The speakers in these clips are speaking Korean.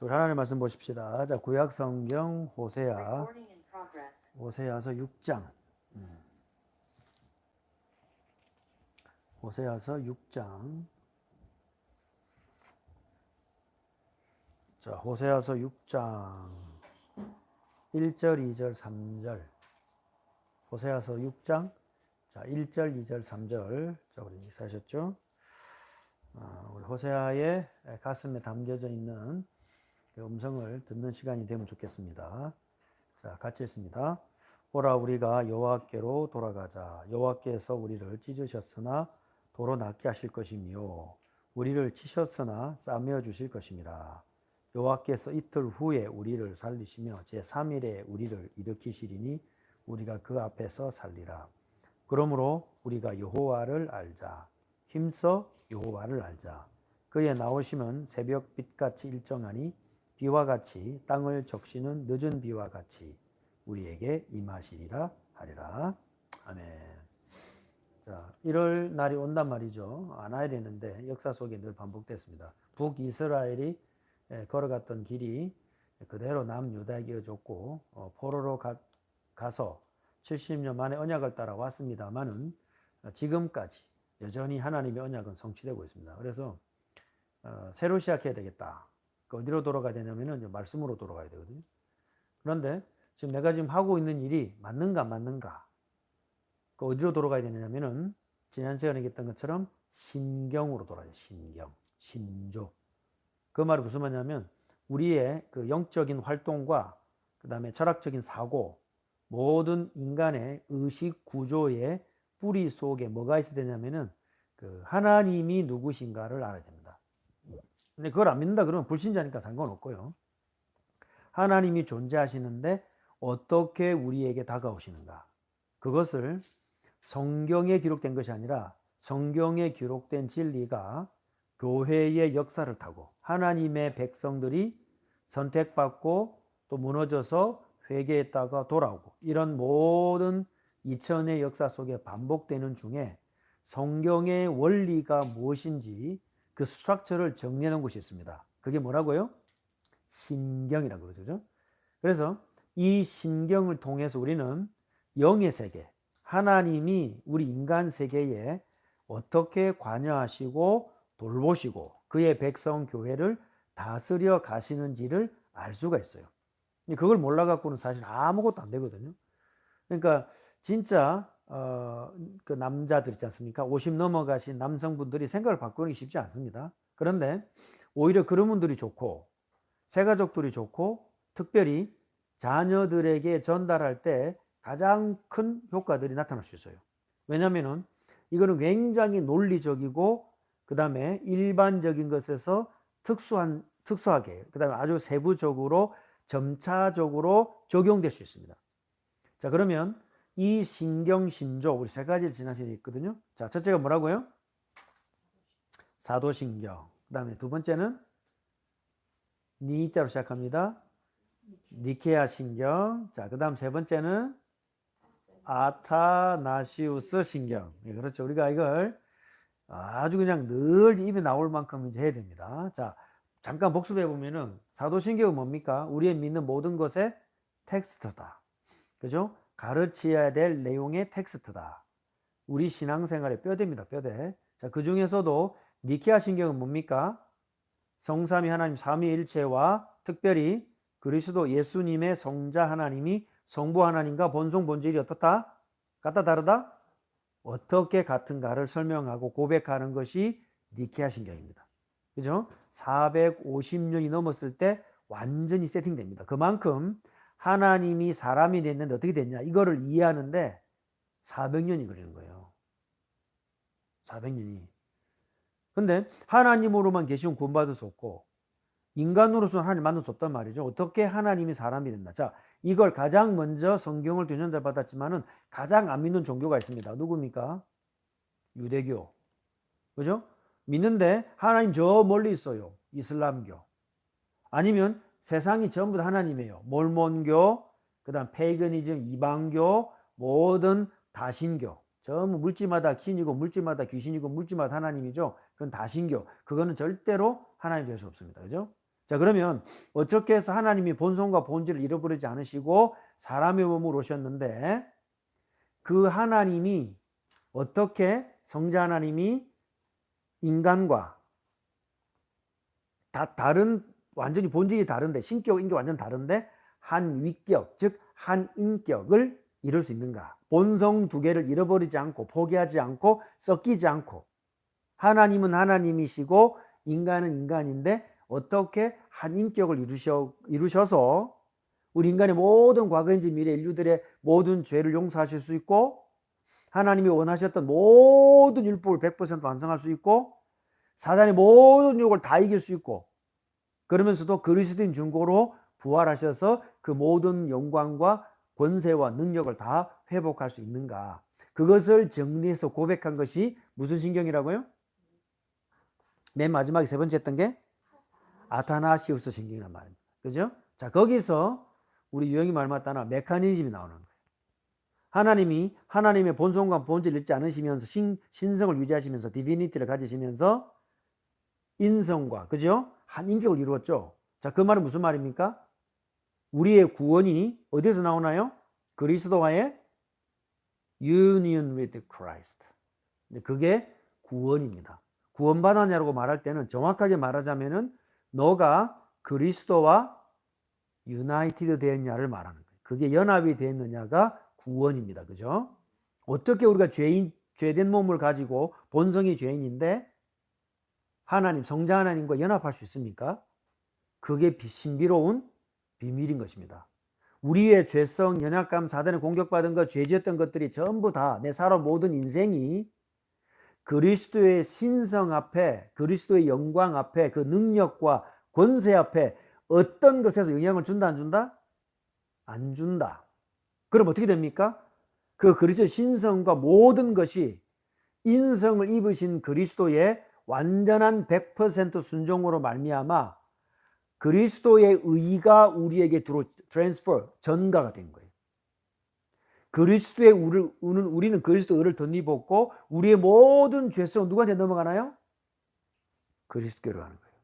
우리 하나님 말씀 보십시다. 자, 구약 성경 호세아서 6장. 호세아서 6장. 자, 호세아서 6장 1절, 2절, 3절. 호세아서 6장 자, 1절, 2절, 3절. 자, 우리 인사하셨죠? 우리 호세아의 가슴에 담겨져 있는 그 음성을 듣는 시간이 되면 좋겠습니다. 자, 같이 읽습니다. 오라 우리가 여호와께로 돌아가자. 여호와께서 우리를 찢으셨으나 도로 낫게 하실 것이며 우리를 치셨으나 싸매어 주실 것임이라. 여호와께서 이틀 후에 우리를 살리시며 제3일에 우리를 일으키시리니 우리가 그 앞에서 살리라. 그러므로 우리가 여호와를 알자. 힘써 여호와를 알자. 그의 나오심은 새벽빛같이 일정하니 비와 같이 땅을 적시는 늦은 비와 같이 우리에게 임하시리라 하리라. 아멘. 자, 이럴 날이 온단 말이죠. 안 와야 되는데 역사 속에 늘 반복됐습니다. 북이스라엘이 걸어갔던 길이 그대로 남유다에게 이어졌고 포로로 가서 70년 만에 언약을 따라 왔습니다만은 지금까지 여전히 하나님의 언약은 성취되고 있습니다. 그래서 새로 시작해야 되겠다. 어디로 돌아가야 되냐면은 말씀으로 돌아가야 되거든요. 그런데 지금 내가 지금 하고 있는 일이 맞는가? 어디로 돌아가야 되냐면은 지난 시간에 얘기했던 것처럼 신경으로 돌아가야 돼요. 신조. 그 말이 무슨 말이냐면 우리의 그 영적인 활동과 그 다음에 철학적인 사고, 모든 인간의 의식 구조의 뿌리 속에 뭐가 있어야 되냐면은 그 하나님이 누구신가를 알아야 됩니다. 근데 그걸 안 믿는다 그러면 불신자니까 상관없고요. 하나님이 존재하시는데 어떻게 우리에게 다가오시는가. 그것을 성경에 기록된 것이 아니라 성경에 기록된 진리가 교회의 역사를 타고 하나님의 백성들이 선택받고 또 무너져서 회개했다가 돌아오고 이런 모든 2000의 역사 속에 반복되는 중에 성경의 원리가 무엇인지 그 스트럭처를 정리해 놓은 곳이 있습니다. 그게 뭐라고요? 신경이라고 그러죠. 그래서 이 신경을 통해서 우리는 영의 세계, 하나님이 우리 인간 세계에 어떻게 관여하시고 돌보시고 그의 백성 교회를 다스려 가시는지를 알 수가 있어요. 그걸 몰라갖고는 사실 아무것도 안 되거든요. 그러니까 진짜 그 남자들 있지 않습니까? 50 넘어가신 남성분들이 생각을 바꾸는 게 쉽지 않습니다. 그런데 오히려 그런 분들이 좋고 새가족들이 좋고 특별히 자녀들에게 전달할 때 가장 큰 효과들이 나타날 수 있어요. 왜냐하면 이거는 굉장히 논리적이고 그 다음에 일반적인 것에서 특수하게 그 다음에 아주 세부적으로 점차적으로 적용될 수 있습니다. 자, 그러면 이 신경신조 우리 세 가지를 지난 시간에 있거든요. 자, 첫째가 뭐라고요? 사도신경. 그 다음에 두 번째는 니자로 시작합니다. 니케아 신경. 자, 그 다음 세 번째는 아타나시우스 신경. 예, 그렇죠. 우리가 이걸 아주 그냥 늘 입에 나올 만큼 이제 해야 됩니다. 자, 잠깐 복습해 보면은 사도신경은 뭡니까? 우리의 믿는 모든 것의 텍스트다. 그죠? 가르쳐야 될 내용의 텍스트다. 우리 신앙생활의 뼈대입니다. 뼈대. 자, 그 중에서도 니케아 신경은 뭡니까? 성삼위 하나님 삼위일체와 특별히 그리스도 예수님의 성자 하나님이 성부 하나님과 본성 본질이 어떻다? 같다 다르다? 어떻게 같은가를 설명하고 고백하는 것이 니케아 신경입니다. 그죠? 450년이 넘었을 때 완전히 세팅됩니다. 그만큼 하나님이 사람이 됐는데 어떻게 됐냐? 이거를 이해하는데 400년이 걸리는 거예요. 400년이. 근데 하나님으로만 계시면 구원받을 수 없고 인간으로서는 하나님 만날 수 없단 말이죠. 어떻게 하나님이 사람이 된다. 자, 이걸 가장 먼저 성경을 뒤전달 받았지만은 가장 안 믿는 종교가 있습니다. 누굽니까? 유대교. 그죠? 믿는데 하나님 저 멀리 있어요. 이슬람교. 아니면 세상이 전부 다 하나님이에요. 몰몬교, 그 다음 페이거니즘, 이방교, 모든 다신교. 전부 물질마다 신이고 물질마다 귀신이고 물질마다 하나님이죠. 그건 다신교. 그거는 절대로 하나님 될 수 없습니다. 그죠? 자, 그러면 어떻게 해서 하나님이 본성과 본질을 잃어버리지 않으시고 사람의 몸으로 오셨는데 그 하나님이 어떻게 성자 하나님이 인간과 다른 완전히 본질이 다른데 신격, 인격 완전 다른데 한 위격, 즉 한 인격을 이룰 수 있는가? 본성 두 개를 잃어버리지 않고 포기하지 않고 섞이지 않고 하나님은 하나님이시고 인간은 인간인데 어떻게 한 인격을 이루셔서 우리 인간의 모든 과거인지 미래 인류들의 모든 죄를 용서하실 수 있고 하나님이 원하셨던 모든 율법을 100% 완성할 수 있고 사단의 모든 유혹을 다 이길 수 있고 그러면서도 그리스도인 중고로 부활하셔서 그 모든 영광과 권세와 능력을 다 회복할 수 있는가? 그것을 정리해서 고백한 것이 무슨 신경이라고요? 맨 마지막에 세 번째 했던 게 아타나시우스 신경이란 말입니다. 그죠? 자, 거기서 우리 유형이 말 맞다나 메커니즘이 나오는 거예요. 하나님이 하나님의 본성과 본질을 잃지 않으시면서 신성을 유지하시면서 디비니티를 가지시면서 인성과 그죠? 한 인격을 이루었죠. 자, 그 말은 무슨 말입니까? 우리의 구원이 어디서 나오나요? 그리스도와의 union with Christ. 그게 구원입니다. 구원받았냐고 말할 때는 정확하게 말하자면은 너가 그리스도와 유나이티드 되었냐를 말하는 거예요. 그게 연합이 되었느냐가 구원입니다. 그죠? 어떻게 우리가 죄된 몸을 가지고 본성이 죄인인데 하나님, 성자 하나님과 연합할 수 있습니까? 그게 신비로운 비밀인 것입니다. 우리의 죄성, 연약감, 사단에 공격받은 것, 죄지었던 것들이 전부 다 내 살아온 모든 인생이 그리스도의 신성 앞에, 그리스도의 영광 앞에, 그 능력과 권세 앞에 어떤 것에서 영향을 준다, 안 준다? 안 준다. 그럼 어떻게 됩니까? 그 그리스도의 신성과 모든 것이 인성을 입으신 그리스도의 완전한 100% 순종으로 말미암아 그리스도의 의가 우리에게 트랜스퍼, 전가가 된 거예요. 그리스도의 우리는 그리스도 의를 덧입었고 우리의 모든 죄성은 누구한테 넘어가나요? 그리스도께로 가는 거예요.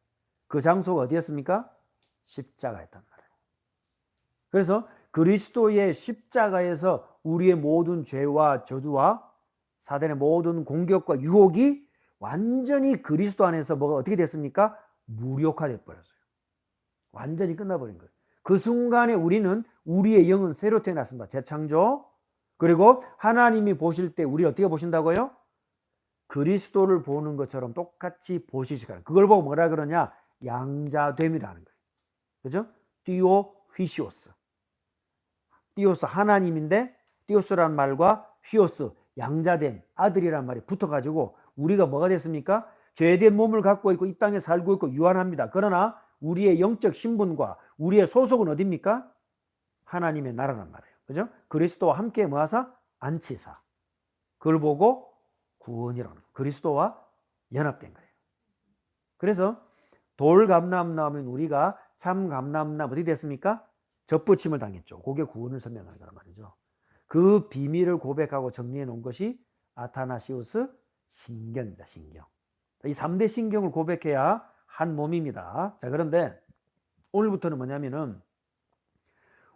그 장소가 어디였습니까? 십자가였단 말이에요. 그래서 그리스도의 십자가에서 우리의 모든 죄와 저주와 사단의 모든 공격과 유혹이 완전히 그리스도 안에서 뭐가 어떻게 됐습니까? 무력화돼 버렸어요. 완전히 끝나버린 거예요. 그 순간에 우리는 우리의 영은 새로 태어났습니다. 재창조. 그리고 하나님이 보실 때 우리 어떻게 보신다고요? 그리스도를 보는 것처럼 똑같이 보시시라. 그걸 보고 뭐라 그러냐? 양자됨이라는 거예요. 그죠? 띠오휘시오스. 띠오스 하나님인데 띠오스라는 말과 휘오스 양자됨 아들이라는 말이 붙어가지고 우리가 뭐가 됐습니까? 죄된 몸을 갖고 있고 이 땅에 살고 있고 유한합니다. 그러나 우리의 영적 신분과 우리의 소속은 어디입니까? 하나님의 나라란 말이에요. 그죠? 그리스도와 함께 모아서 안치사. 그걸 보고 구원이라는 거예요. 그리스도와 연합된 거예요. 그래서 돌 감람나무는 우리가 참 감람나무 어디 됐습니까? 접붙임을 당했죠. 그게 구원을 설명하는 거란 말이죠. 그 비밀을 고백하고 정리해 놓은 것이 아타나시우스 신경입니다. 신경. 이 3대 신경을 고백해야 한 몸입니다. 자, 그런데 오늘부터는 뭐냐면은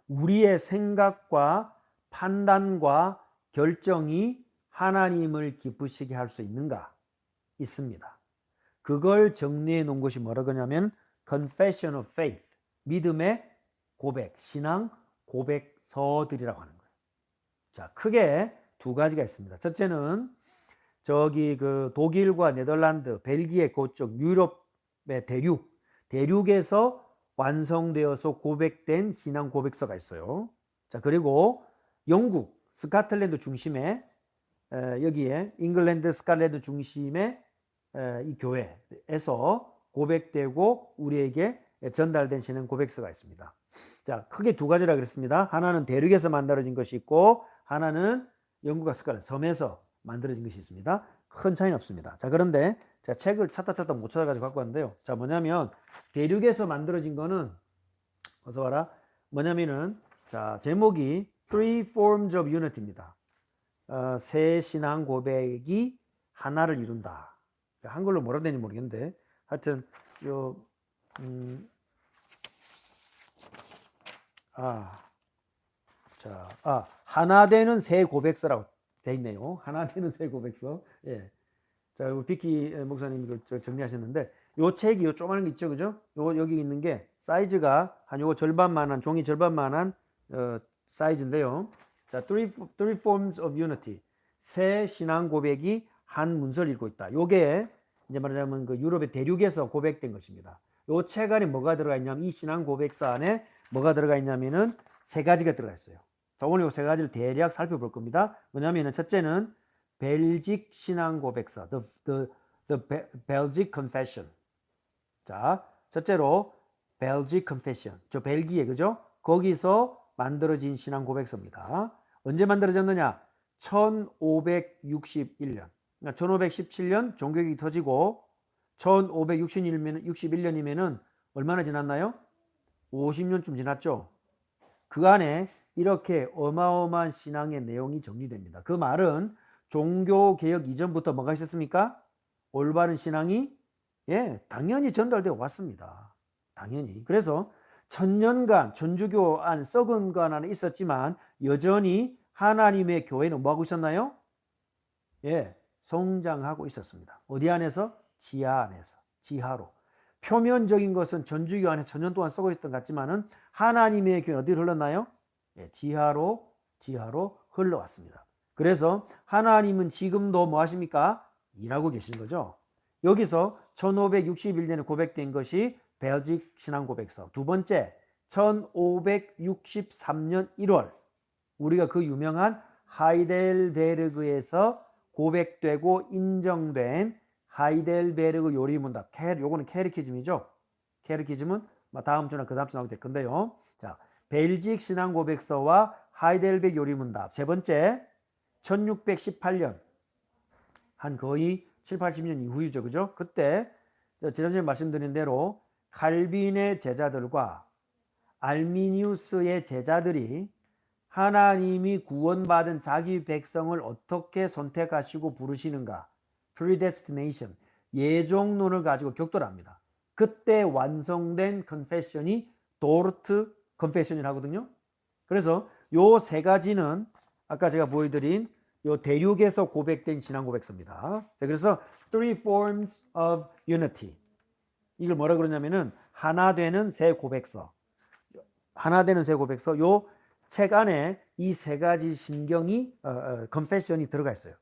우리의 생각과 판단과 결정이 하나님을 기쁘시게 할 수 있는가? 있습니다. 그걸 정리해 놓은 것이 뭐라고 하냐면 Confession of Faith, 믿음의 고백, 신앙 고백서들이라고 하는 거예요. 자, 크게 두 가지가 있습니다. 첫째는 저기 그 독일과 네덜란드, 벨기에 그쪽 유럽의 대륙에서 완성되어서 고백된 신앙 고백서가 있어요. 자, 그리고 영국, 스코틀랜드 중심에 여기에 잉글랜드, 스코틀랜드 중심의 이 교회에서 고백되고 우리에게 전달된 신앙 고백서가 있습니다. 자, 크게 두 가지라 그랬습니다. 하나는 대륙에서 만들어진 것이 있고 하나는 영국과 스코틀랜드 섬에서 만들어진 것이 있습니다. 큰 차이는 없습니다. 자, 그런데 제가 책을 찾다 못 찾아가지고 갖고 왔는데요. 자, 뭐냐면 대륙에서 만들어진 거는 어서 와라. 뭐냐면은 자, 제목이 Three Forms of Unity입니다. 새 신앙 고백이 하나를 이룬다. 한글로 뭐라 되는지 모르겠는데 하여튼 요 하나 되는 새 고백서라고 돼 있네요. 하나 되는 새 고백서. 예. 자, 비키 목사님 정리하셨는데, 요 책이 요 조그마한 게 있죠, 그죠? 요 여기 있는 게 사이즈가 한 요거 절반만한 종이 절반만한 사이즈인데요. 자, three forms of unity. 새 신앙 고백이 한 문서를 읽고 있다. 요게 이제 말하자면 그 유럽의 대륙에서 고백된 것입니다. 요 책 안에 뭐가 들어가 있냐면, 이 신앙 고백서 안에 뭐가 들어가 있냐면은 세 가지가 들어가 있어요. 자, 오늘 이 세 가지를 대략 살펴볼 겁니다. 뭐냐면은 첫째는 벨직 신앙 고백서, the Belgic Confession. 자, 첫째로 벨직 Confession. 저 벨기에, 그죠? 거기서 만들어진 신앙 고백서입니다. 언제 만들어졌느냐? 1561년. 그러니까 1517년 종교개혁이 터지고 1561년이면은 얼마나 지났나요? 50년쯤 지났죠. 그 안에 이렇게 어마어마한 신앙의 내용이 정리됩니다. 그 말은 종교개혁 이전부터 뭐가 있었습니까? 올바른 신앙이 당연히 전달되어 왔습니다. 당연히. 그래서 천년간 천주교 안 썩은 것 안에 있었지만 여전히 하나님의 교회는 뭐하고 있었나요? 성장하고 있었습니다. 어디 안에서? 지하 안에서. 지하로. 표면적인 것은 전주교 안에 천년 동안 썩어 있던 것 같지만은 하나님의 교회는 어디로 흘렀나요? 지하로 흘러왔습니다. 그래서 하나님은 지금도 뭐 하십니까? 일하고 계신 거죠. 여기서 1561년에 고백된 것이 벨직 신앙 고백서. 두 번째, 1563년 1월 우리가 그 유명한 하이델베르그에서 고백되고 인정된 하이델베르그 요리문답. 요거는 캐리키즘이죠. 캐리키즘은 다음 주나 그 다음 주 나오게 될 건데요. 자, 벨직 신앙 고백서와 하이델베르그 요리문답. 세 번째, 1618년. 한 거의 7, 80년 이후이죠. 그죠? 그때 지난주에 말씀드린 대로 칼빈의 제자들과 알미니우스의 제자들이 하나님이 구원받은 자기 백성을 어떻게 선택하시고 부르시는가, predestination, 예정론을 가지고 격돌합니다. 그때 완성된 컨페션이 도르트 컨페션이라고 하거든요. 그래서 요 세 가지는 아까 제가 보여드린 요 대륙에서 고백된 신앙 고백서입니다. 그래서 three forms of unity. 이걸 뭐라 그러냐면은 하나 되는 새 고백서. 하나 되는 새 고백서. 요 책 안에 이 세 가지 신경이 confession이 들어가 있어요.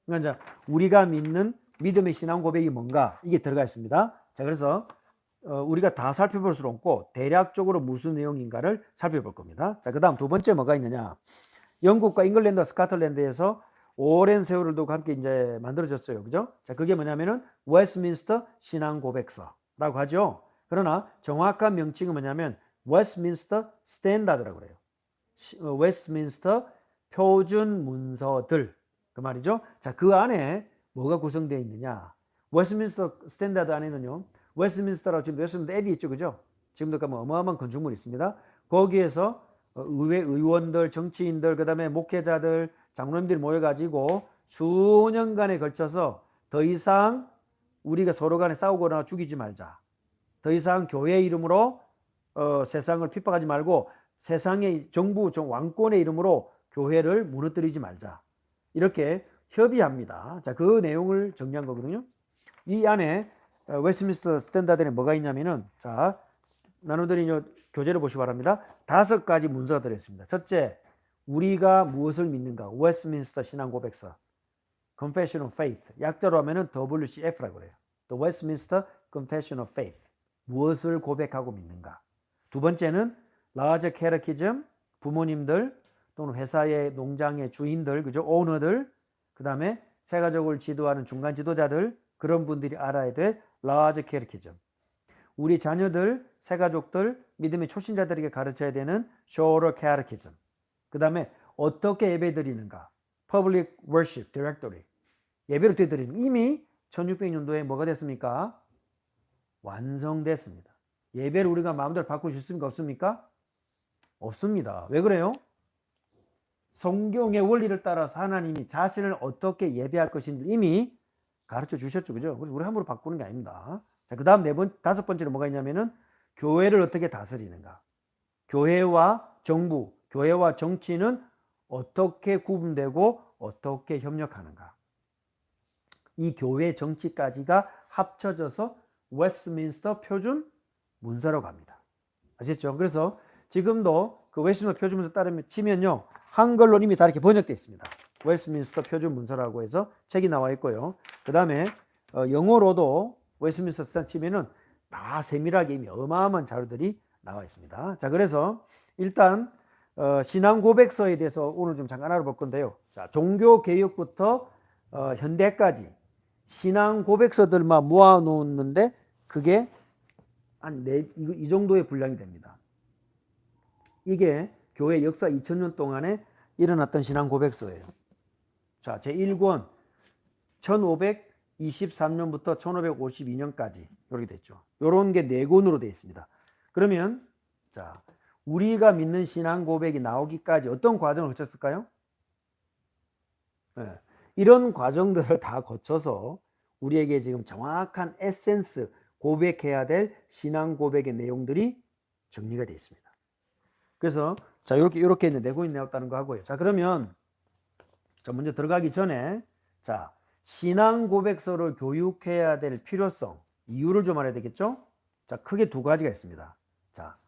그러니까 이제 우리가 믿는 믿음의 신앙 고백이 뭔가 이게 들어가 있습니다. 자, 그래서 우리가 다 살펴볼 수 없고 대략적으로 무슨 내용인가를 살펴볼 겁니다. 자, 그다음 두 번째 뭐가 있느냐? 영국과 잉글랜드, 스코틀랜드에서 오랜 세월을 두고 함께 이제 만들어졌어요. 그죠? 자, 그게 뭐냐면은 웨스트민스터 신앙 고백서라고 하죠. 그러나 정확한 명칭은 뭐냐면 웨스트민스터 스탠다드라고 그래요. 웨스트민스터 표준 문서들. 그 말이죠. 자, 그 안에 뭐가 구성되어 있느냐? 웨스트민스터 스탠다드 안에는요. 웨스트민스터라고 지금 웨스트민스터 앱이 있죠. 그죠? 지금도 가면 어마어마한 건축물이 있습니다. 거기에서 의회 의원들, 정치인들, 그다음에 목회자들, 장로님들이 모여가지고 수년간에 걸쳐서 더 이상 우리가 서로 간에 싸우거나 죽이지 말자. 더 이상 교회 이름으로 세상을 핍박하지 말고 세상의 정부, 왕권의 이름으로 교회를 무너뜨리지 말자. 이렇게 협의합니다. 자, 그 내용을 정리한 거거든요. 이 안에 웨스트민스터 스탠다드에 뭐가 있냐면은, 자, 나눠드린 교재를 보시기 바랍니다. 5가지 문서가 들어있습니다. 첫째, 우리가 무엇을 믿는가? 웨스트민스터 신앙 고백서. Confession of Faith. 약자로 하면은 WCF라고 그래요. The Westminster Confession of Faith. 무엇을 고백하고 믿는가? 두 번째는 Large Catechism. 부모님들 또는 회사의 농장의 주인들, 그죠? 오너들. 그 다음에 세가족을 지도하는 중간 지도자들. 그런 분들이 알아야 될 Large Catechism. 우리 자녀들, 새가족들, 믿음의 초신자들에게 가르쳐야 되는 Shorter Catechism. 그 다음에 어떻게 예배 드리는가? Public Worship Directory. 예배를 어떻게 드리는 이미 1600년도에 뭐가 됐습니까? 완성됐습니다. 예배를 우리가 마음대로 바꿀 수 있습니까? 없습니까? 없습니다. 왜 그래요? 성경의 원리를 따라서 하나님이 자신을 어떻게 예배할 것인지 이미 가르쳐 주셨죠. 그죠? 그래서 우리 함부로 바꾸는 게 아닙니다. 자, 그 다음 다섯 번째로 뭐가 있냐면은 교회를 어떻게 다스리는가. 교회와 정부, 교회와 정치는 어떻게 구분되고 어떻게 협력하는가. 이 교회 정치까지가 합쳐져서 웨스트민스터 표준 문서라고 합니다. 아시겠죠? 그래서 지금도 그 웨스트민스터 표준 문서 따르면 치면요. 한글로 이미 다 이렇게 번역되어 있습니다. 웨스트민스터 표준 문서라고 해서 책이 나와 있고요. 그 다음에 영어로도 웨스트민스터 치면은 다 세밀하게 이미 어마어마한 자료들이 나와 있습니다. 자, 그래서 일단 신앙 고백서에 대해서 오늘 좀 잠깐 알아볼 건데요. 자, 종교 개혁부터 현대까지 신앙 고백서들만 모아 놓는데 그게 한 이 정도의 분량이 됩니다. 이게 교회 역사 2000년 동안에 일어났던 신앙 고백서예요. 자, 제1권 1523년부터 1552년까지 이렇게 됐죠. 이런 게 4권으로 되어 있습니다. 그러면 자, 우리가 믿는 신앙 고백이 나오기까지 어떤 과정을 거쳤을까요? 네. 이런 과정들을 다 거쳐서 우리에게 지금 정확한 에센스, 고백해야 될 신앙 고백의 내용들이 정리가 되어 있습니다. 그래서 자, 이렇게 내고인 내었다는 거 하고요. 자, 그러면 자, 먼저 들어가기 전에 자, 신앙 고백서를 교육해야 될 필요성, 이유를 좀 알아야 되겠죠? 자, 크게 2가지가 있습니다. 자,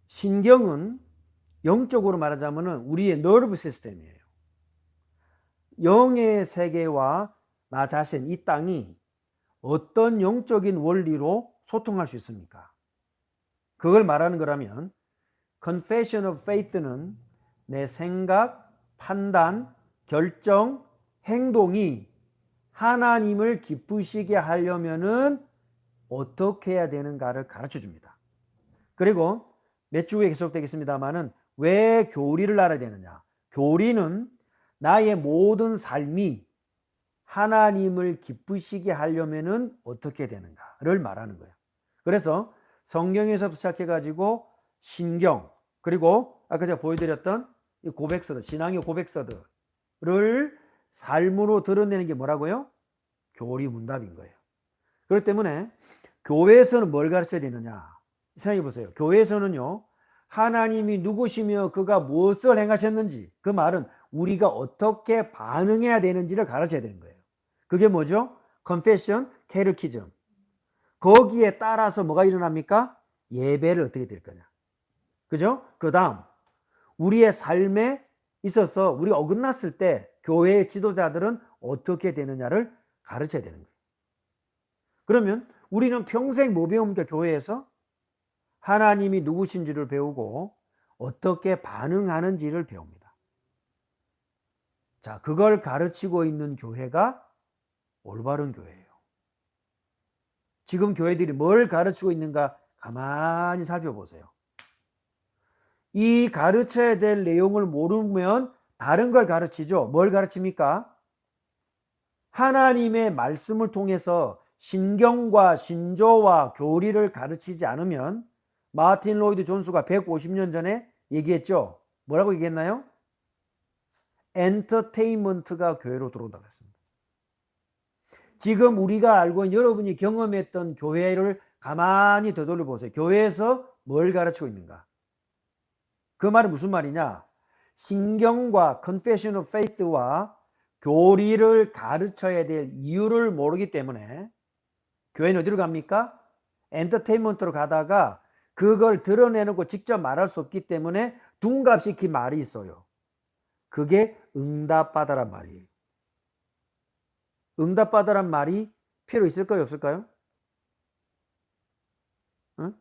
신경은 영적으로 말하자면은 우리의 너브 시스템이에요. 영의 세계와 나 자신, 이 땅이 어떤 영적인 원리로 소통할 수 있습니까? 그걸 말하는 거라면 Confession of Faith는 내 생각, 판단, 결정, 행동이 하나님을 기쁘시게 하려면은 어떻게 해야 되는가를 가르쳐 줍니다. 그리고 몇 주 후에 계속되겠습니다만은 왜 교리를 알아야 되느냐? 교리는 나의 모든 삶이 하나님을 기쁘시게 하려면은 어떻게 되는가를 말하는 거예요. 그래서 성경에서부터 시작해가지고 신경, 그리고 아까 제가 보여드렸던 이 고백서들, 신앙의 고백서들을 삶으로 드러내는 게 뭐라고요? 교리문답인 거예요. 그렇기 때문에 교회에서는 뭘 가르쳐야 되느냐? 생각해 보세요. 교회에서는요, 하나님이 누구시며 그가 무엇을 행하셨는지, 그 말은 우리가 어떻게 반응해야 되는지를 가르쳐야 되는 거예요. 그게 뭐죠? Confession, Catechism. 거기에 따라서 뭐가 일어납니까? 예배를 어떻게 드릴 거냐. 그죠? 그 다음, 우리의 삶에 있어서 우리가 어긋났을 때 교회의 지도자들은 어떻게 되느냐를 가르쳐야 되는 거예요. 그러면 우리는 평생 뭐 배웁니까? 교회에서 하나님이 누구신지를 배우고 어떻게 반응하는지를 배웁니다. 자, 그걸 가르치고 있는 교회가 올바른 교회예요. 지금 교회들이 뭘 가르치고 있는가 가만히 살펴보세요. 이 가르쳐야 될 내용을 모르면 다른 걸 가르치죠. 뭘 가르칩니까? 하나님의 말씀을 통해서 신경과 신조와 교리를 가르치지 않으면 마틴 로이드 존스가 150년 전에 얘기했죠. 뭐라고 얘기했나요? 엔터테인먼트가 교회로 들어온다고 했습니다. 지금 우리가 알고 있는 여러분이 경험했던 교회를 가만히 되돌려 보세요. 교회에서 뭘 가르치고 있는가? 그 말은 무슨 말이냐? 신경과 Confession of Faith와 교리를 가르쳐야 될 이유를 모르기 때문에 교회는 어디로 갑니까? 엔터테인먼트로 가다가 그걸 드러내놓고 직접 말할 수 없기 때문에 둔갑시킨 말이 있어요. 그게 응답받아란 말이에요. 응답받아란 말이 필요 있을까요? 없을까요? 응?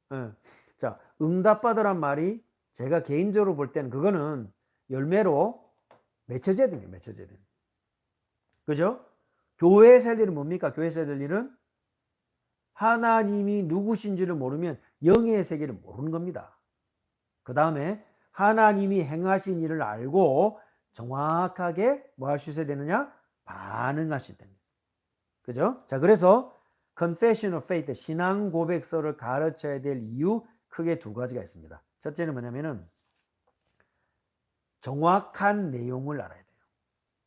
네. 자, 응답받아란 말이 제가 개인적으로 볼 때는 그거는 열매로 맺혀져야 됩니다. 맺혀져야 됩니다. 그죠? 교회에서 할 일은 뭡니까? 교회에서 할 일은 하나님이 누구신지를 모르면 영의 세계를 모르는 겁니다. 그 다음에 하나님이 행하신 일을 알고 정확하게 뭐 할 수 있어야 되느냐? 반응할 수 있다. 그죠? 자, 그래서 Confession of Faith, 신앙 고백서를 가르쳐야 될 이유 크게 2가지가 있습니다. 첫째는 뭐냐면은 정확한 내용을 알아야 돼요.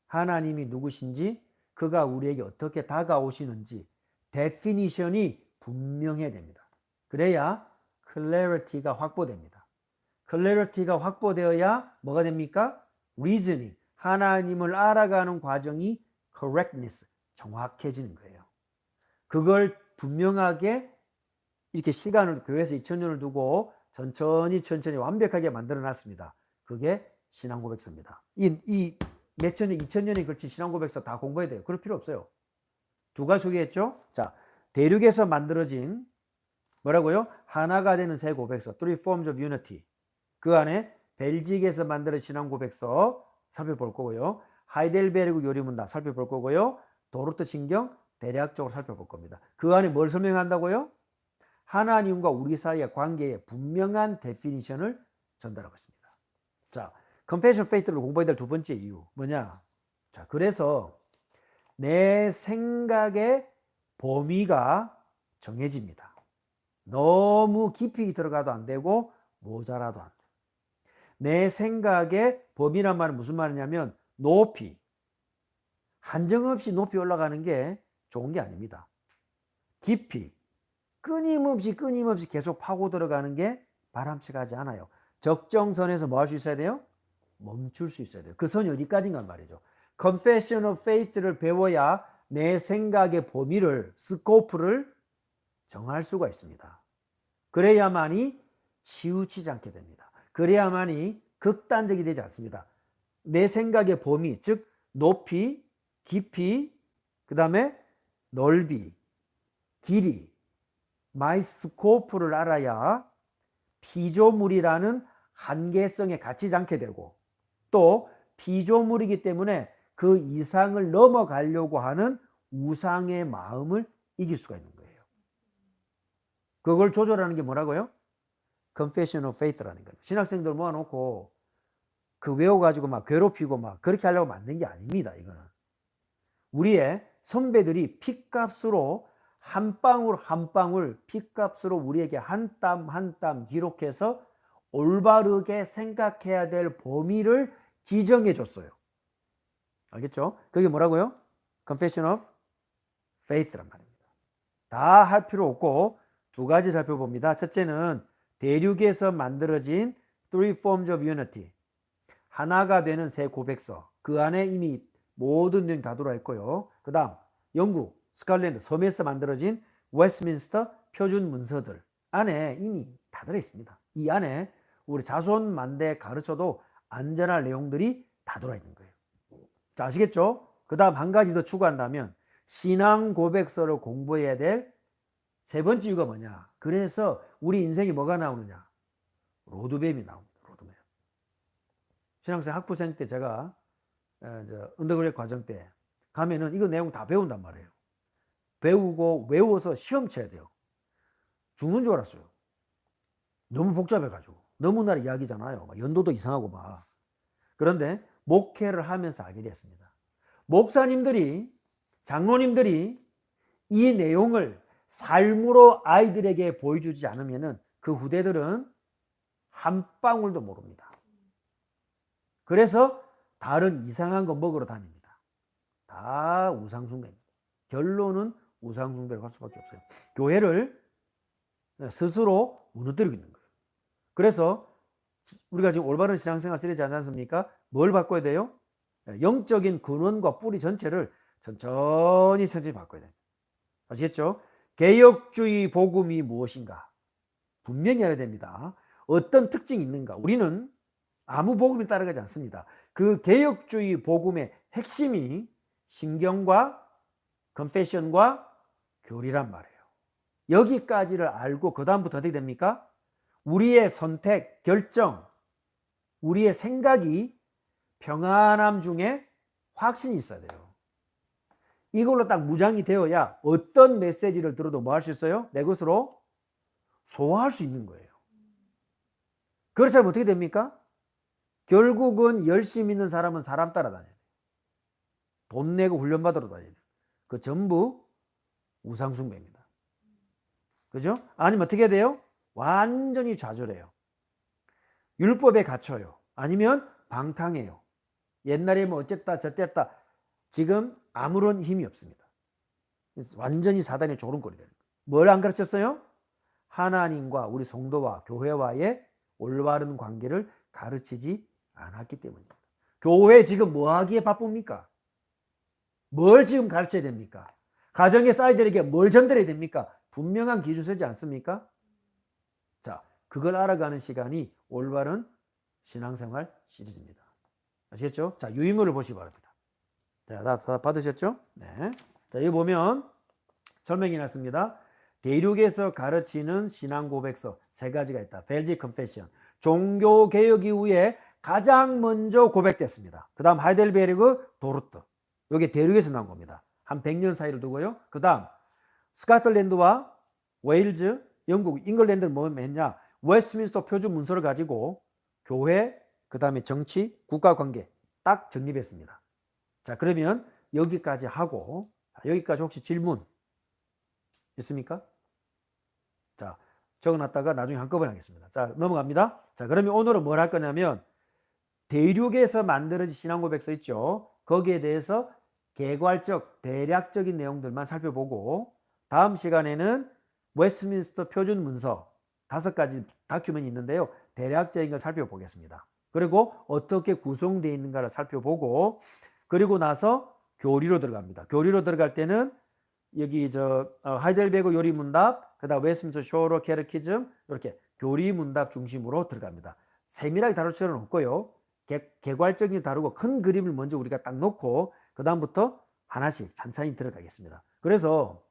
하나님이 누구신지, 그가 우리에게 어떻게 다가오시는지 데피니션이 분명해야 됩니다. 그래야 clarity가 확보됩니다. clarity가 확보되어야 뭐가 됩니까? reasoning, 하나님을 알아가는 과정이 correctness, 정확해지는 거예요. 그걸 분명하게 이렇게 시간을 교회에서 2000년을 두고 천천히 완벽하게 만들어 놨습니다. 그게 신앙고백서입니다. 이 몇천 년, 2000년에 걸친 신앙고백서 다 공부해야 돼요. 그럴 필요 없어요. 두 가지 소개했죠. 자, 대륙에서 만들어진 뭐라고요? 하나가 되는 새 고백서, Three Forms of Unity. 그 안에 벨직에서 만들어진 신앙고백서 살펴볼 거고요. 하이델베르그 요리문답 살펴볼 거고요. 도르트 신경 대략적으로 살펴볼 겁니다. 그 안에 뭘 설명한다고요? 하나님과 우리 사이의 관계의 분명한 데피니션을 전달하고 있습니다. 자, Confession of Faith를 공부해야 될 두 번째 이유 뭐냐? 자, 그래서 내 생각의 범위가 정해집니다. 너무 깊이 들어가도 안 되고 모자라도 안 돼요. 내 생각의 범위란 말은 무슨 말이냐면 높이, 한정없이 높이 올라가는 게 좋은 게 아닙니다. 깊이, 끊임없이 계속 파고 들어가는 게 바람직하지 않아요. 적정선에서 뭐 할 수 있어야 돼요? 멈출 수 있어야 돼요. 그 선이 어디까지인가 말이죠. Confession of Faith를 배워야 내 생각의 범위를, 스코프를 정할 수가 있습니다. 그래야만이 치우치지 않게 됩니다. 그래야만이 극단적이 되지 않습니다. 내 생각의 범위, 즉 높이, 깊이, 그 다음에 넓이, 길이, 마이 스코프를 알아야 피조물이라는 한계성에 갇히지 않게 되고 또 피조물이기 때문에 그 이상을 넘어가려고 하는 우상의 마음을 이길 수가 있는 거예요. 그걸 조절하는 게 뭐라고요? Confession of Faith라는 거예요. 신학생들 모아놓고 그 외워가지고 막 괴롭히고 막 그렇게 하려고 만든 게 아닙니다. 이거는 우리의 선배들이 피값으로 한 방울 한 방울 피값으로 우리에게 한 땀 한 땀 기록해서 올바르게 생각해야 될 범위를 지정해 줬어요. 알겠죠? 그게 뭐라고요? Confession of Faith란 말입니다. 다 할 필요 없고 두 가지 살펴봅니다. 첫째는 대륙에서 만들어진 Three Forms of Unity, 하나가 되는 새 고백서. 그 안에 이미 모든 내용이 다 들어와 있고요. 그 다음 영국 스칼랜드 섬에서 만들어진 웨스트민스터 표준 문서들 안에 이미 다 들어 있습니다. 이 안에 우리 자손 만대 가르쳐도 안전할 내용들이 다 들어 있는 거예요. 자, 아시겠죠? 그 다음 한 가지 더 추가한다면 신앙 고백서를 공부해야 될 세 번째 이유가 뭐냐? 그래서 우리 인생이 뭐가 나오느냐? 로드맵이 나옵니다. 로드맵. 신앙생 학부생 때 제가 언더그레이드 과정 때 가면은 이거 내용 다 배운단 말이에요. 배우고 외워서 시험 쳐야 돼요. 죽는 줄 알았어요. 너무 복잡해가지고. 너무나 이야기잖아요. 막 연도도 이상하고 막. 그런데 목회를 하면서 알게 됐습니다. 목사님들이, 장로님들이 이 내용을 삶으로 아이들에게 보여주지 않으면 그 후대들은 한 방울도 모릅니다. 그래서 다른 이상한 거 먹으러 다닙니다. 다 우상숭배입니다. 결론은 우상숭배를 할 수밖에 없어요. 교회를 스스로 무너뜨리고 있는 거예요. 그래서 우리가 지금 올바른 신앙생활 쓰려지 않지 않습니까? 뭘 바꿔야 돼요? 영적인 근원과 뿌리 전체를 천천히 바꿔야 돼요. 아시겠죠? 개혁주의 복음이 무엇인가? 분명히 알아야 됩니다. 어떤 특징이 있는가? 우리는 아무 복음에 따라가지 않습니다. 그 개혁주의 복음의 핵심이 신경과 confession과 교리란 말이에요. 여기까지를 알고 그 다음부터 어떻게 됩니까? 우리의 선택, 결정, 우리의 생각이 평안함 중에 확신이 있어야 돼요. 이걸로 딱 무장이 되어야 어떤 메시지를 들어도 뭐 할 수 있어요? 내 것으로 소화할 수 있는 거예요. 그렇지 않으면 어떻게 됩니까? 결국은 열심히 있는 사람은 사람 따라다녀야 돼요. 돈 내고 훈련받으러 다녀야 돼요. 그 전부 우상숭배입니다. 그죠? 아니면 어떻게 돼요? 완전히 좌절해요. 율법에 갇혀요. 아니면 방탕해요. 옛날에 뭐 어쨌다 저쨌다. 지금 아무런 힘이 없습니다. 완전히 사단의 조롱거리 되는 거예요. 뭘 안 가르쳤어요? 하나님과 우리 성도와 교회와의 올바른 관계를 가르치지 않았기 때문입니다. 교회 지금 뭐 하기에 바쁩니까? 뭘 지금 가르쳐야 됩니까? 가정의 사이들에게 뭘 전달해야 됩니까? 분명한 기준 서지 않습니까? 자, 그걸 알아가는 시간이 올바른 신앙생활 시리즈입니다. 아시겠죠? 자, 유인물을 보시기 바랍니다. 자, 다 받으셨죠? 네. 자, 여기 보면 설명이 났습니다. 대륙에서 가르치는 신앙 고백서 세 가지가 있다. 벨지 컨페션. 종교 개혁 이후에 가장 먼저 고백됐습니다. 그 다음 하이델베르그 도르트. 이게 대륙에서 나온 겁니다. 한 100년 사이를 두고요. 그 다음 스코틀랜드와 웨일즈, 영국, 잉글랜드는 뭐 했냐? 웨스트민스터 표준 문서를 가지고 교회, 그 다음에 정치, 국가관계 딱 정립했습니다. 자, 그러면 여기까지 하고, 여기까지 혹시 질문 있습니까? 자, 적어놨다가 나중에 한꺼번에 하겠습니다. 자, 넘어갑니다. 자, 그러면 오늘은 뭘 할 거냐면 대륙에서 만들어진 신앙고백서 있죠. 거기에 대해서 개괄적, 대략적인 내용들만 살펴보고 다음 시간에는 웨스트민스터 표준 문서 5가지 다큐멘이 있는데요. 대략적인 걸 살펴보겠습니다. 그리고 어떻게 구성되어 있는가를 살펴보고 그리고 나서 교리로 들어갑니다. 교리로 들어갈 때는 여기 하이델베르그 요리 문답, 그다음 웨스트민스터 쇼로 캐르키즘 이렇게 교리 문답 중심으로 들어갑니다. 세밀하게 다룰 필요는 없고요. 개괄적인 다루고 큰 그림을 먼저 우리가 딱 놓고 그 다음부터 하나씩 천천히 들어가겠습니다. 그래서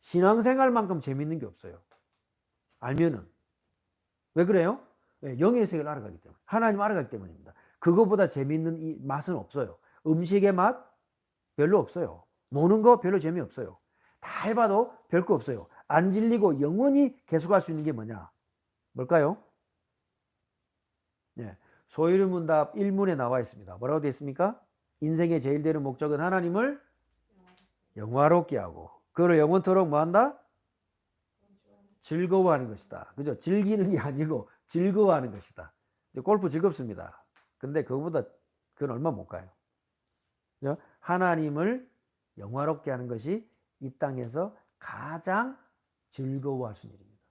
신앙생활만큼 재밌는 게 없어요. 알면은. 왜 그래요? 영의 세계를 알아가기 때문에. 하나님 알아가기 때문입니다. 그거보다 재밌는 이 맛은 없어요. 음식의 맛 별로 없어요. 노는 거 별로 재미없어요. 다 해봐도 별거 없어요. 안 질리고 영원히 계속할 수 있는 게 뭐냐? 뭘까요? 네. 소유리 문답 1문에 나와 있습니다. 뭐라고 되어 있습니까? 인생의 제일 되는 목적은 하나님을 영화롭게 하고 그를 영원토록 뭐한다? 즐거워하는 것이다. 그죠? 즐기는 게 아니고 즐거워하는 것이다. 골프 즐겁습니다. 근데 그거보다 그건 얼마 못 가요. 그죠? 하나님을 영화롭게 하는 것이 이 땅에서 가장 즐거워할 수 있는 일입니다.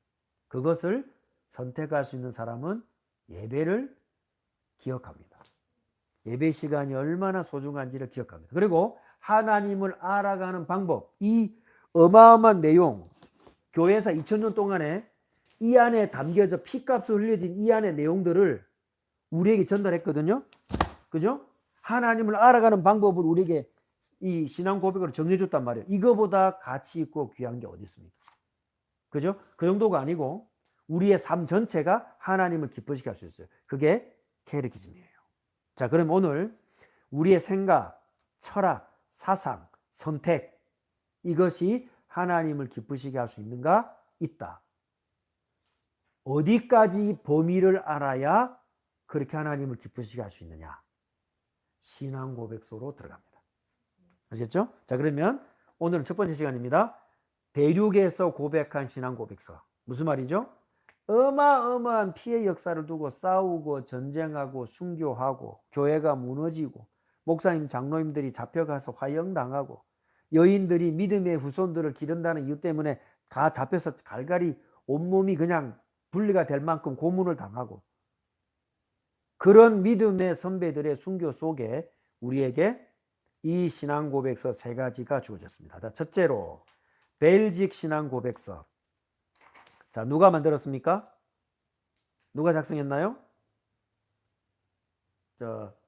그것을 선택할 수 있는 사람은 예배를 기억합니다. 예배 시간이 얼마나 소중한지를 기억합니다. 그리고 하나님을 알아가는 방법, 이 어마어마한 내용, 교회에서 2000년 동안에 이 안에 담겨져 피값을 흘려진 이 안의 내용들을 우리에게 전달했거든요. 그죠? 하나님을 알아가는 방법을 우리에게 이 신앙 고백으로 정해줬단 말이에요. 이거보다 가치 있고 귀한 게 어디 있습니까? 그죠? 그 정도가 아니고 우리의 삶 전체가 하나님을 기쁘시게 할 수 있어요. 그게 캐리키즘이에요. 자, 그럼 오늘 우리의 생각, 철학, 사상, 선택 이것이 하나님을 기쁘시게 할 수 있는가? 있다. 어디까지 범위를 알아야 그렇게 하나님을 기쁘시게 할 수 있느냐? 신앙 고백소로 들어갑니다. 아시겠죠? 자, 그러면 오늘은 첫 번째 시간입니다. 대륙에서 고백한 신앙 고백서. 무슨 말이죠? 어마어마한 피해 역사를 두고 싸우고 전쟁하고 순교하고 교회가 무너지고 목사님 장로님들이 잡혀가서 화형당하고 여인들이 믿음의 후손들을 기른다는 이유 때문에 다 잡혀서 갈갈이 온몸이 그냥 분리가 될 만큼 고문을 당하고 그런 믿음의 선배들의 순교 속에 우리에게 이 신앙 고백서 3가지가 주어졌습니다. 자, 첫째로 벨직 신앙 고백서. 자, 누가 만들었습니까? 누가 작성했나요?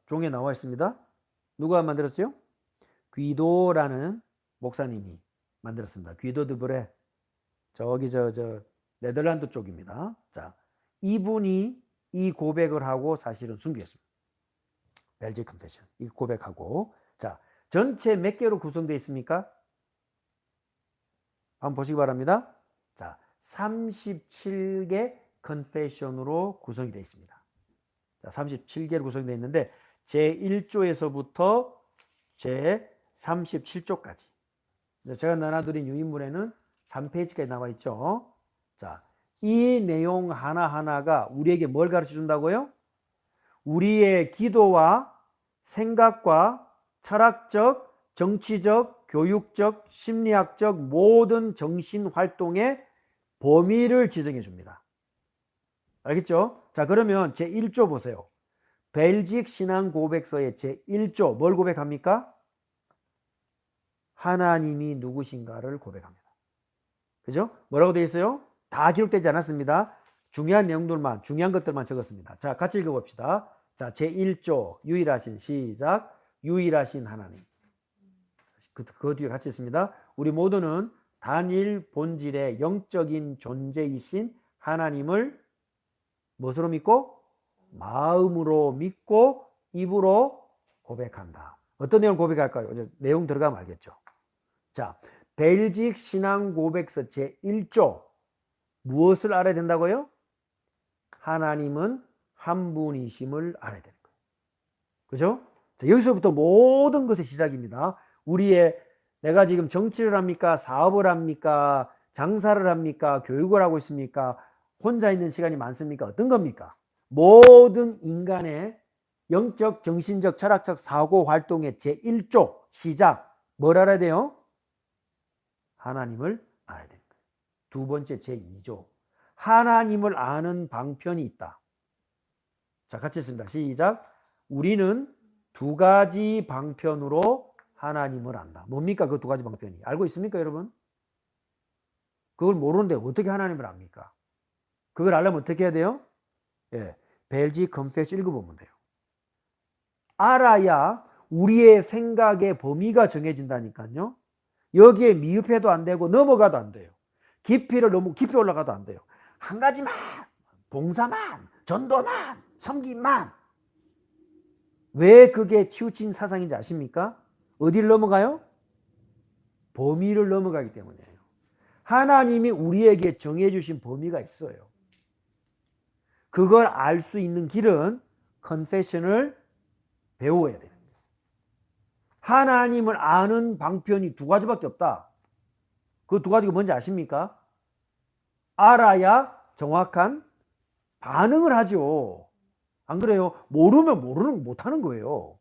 종에 나와 있습니다. 누가 만들었어요? 귀도라는 목사님이 만들었습니다. 귀도 드브레. 저기 네덜란드 쪽입니다. 자, 이분이 이 고백을 하고 사실은 순교했습니다. 벨직 컨페션. 이 고백하고 자, 전체 몇 개로 구성되어 있습니까? 한번 보시기 바랍니다. 자, 37개 컨페션으로 구성이 되어 있습니다. 자, 37개로 구성되어 있는데 제1조에서부터 제37조까지 제가 나눠드린 유인물에는 3페이지까지 나와 있죠. 자, 이 내용 하나하나가 우리에게 뭘 가르쳐 준다고요? 우리의 기도와 생각과 철학적, 정치적, 교육적, 심리학적 모든 정신 활동의 범위를 지정해 줍니다. 알겠죠? 자, 그러면 제1조 보세요. 벨직 신앙 고백서의 제1조 뭘 고백합니까? 하나님이 누구신가를 고백합니다. 그죠? 뭐라고 되어 있어요? 다 기록되지 않았습니다. 중요한 내용들만, 중요한 것들만 적었습니다. 자, 같이 읽어봅시다. 자, 제1조 유일하신 시작. 유일하신 하나님. 그 뒤에 같이 있습니다. 우리 모두는 단일 본질의 영적인 존재이신 하나님을 무엇으로 믿고? 마음으로 믿고 입으로 고백한다. 어떤 내용을 고백할까요? 내용 들어가면 알겠죠. 자, 벨직 신앙 고백서 제1조 무엇을 알아야 된다고요? 하나님은 한 분이심을 알아야 되는 거예요. 그죠? 자, 여기서부터 모든 것의 시작입니다. 내가 지금 정치를 합니까? 사업을 합니까? 장사를 합니까? 교육을 하고 있습니까? 혼자 있는 시간이 많습니까? 어떤 겁니까? 모든 인간의 영적, 정신적, 철학적 사고 활동의 제1조 시작. 뭘 알아야 돼요? 하나님을 알아야 됩니다. 두 번째 제2조. 하나님을 아는 방편이 있다. 자, 같이 했습니다. 시작. 우리는 두 가지 방편으로 하나님을 안다. 뭡니까? 그 두 가지 방편이. 알고 있습니까, 여러분? 그걸 모르는데 어떻게 하나님을 압니까? 그걸 알려면 어떻게 해야 돼요? 예, 벨직 컨페시 읽어보면 돼요. 알아야 우리의 생각의 범위가 정해진다니까요. 여기에 미흡해도 안 되고 넘어가도 안 돼요. 깊이를 너무 깊이 올라가도 안 돼요. 한 가지만, 봉사만, 전도만, 섬김만. 왜 그게 치우친 사상인지 아십니까? 어디를 넘어가요? 범위를 넘어가기 때문이에요. 하나님이 우리에게 정해주신 범위가 있어요. 그걸 알 수 있는 길은 컨페션을 배워야 돼요. 하나님을 아는 방편이 두 가지밖에 없다. 그 두 가지가 뭔지 아십니까? 알아야 정확한 반응을 하죠. 안 그래요? 모르면 모르는 거 못하는 거예요.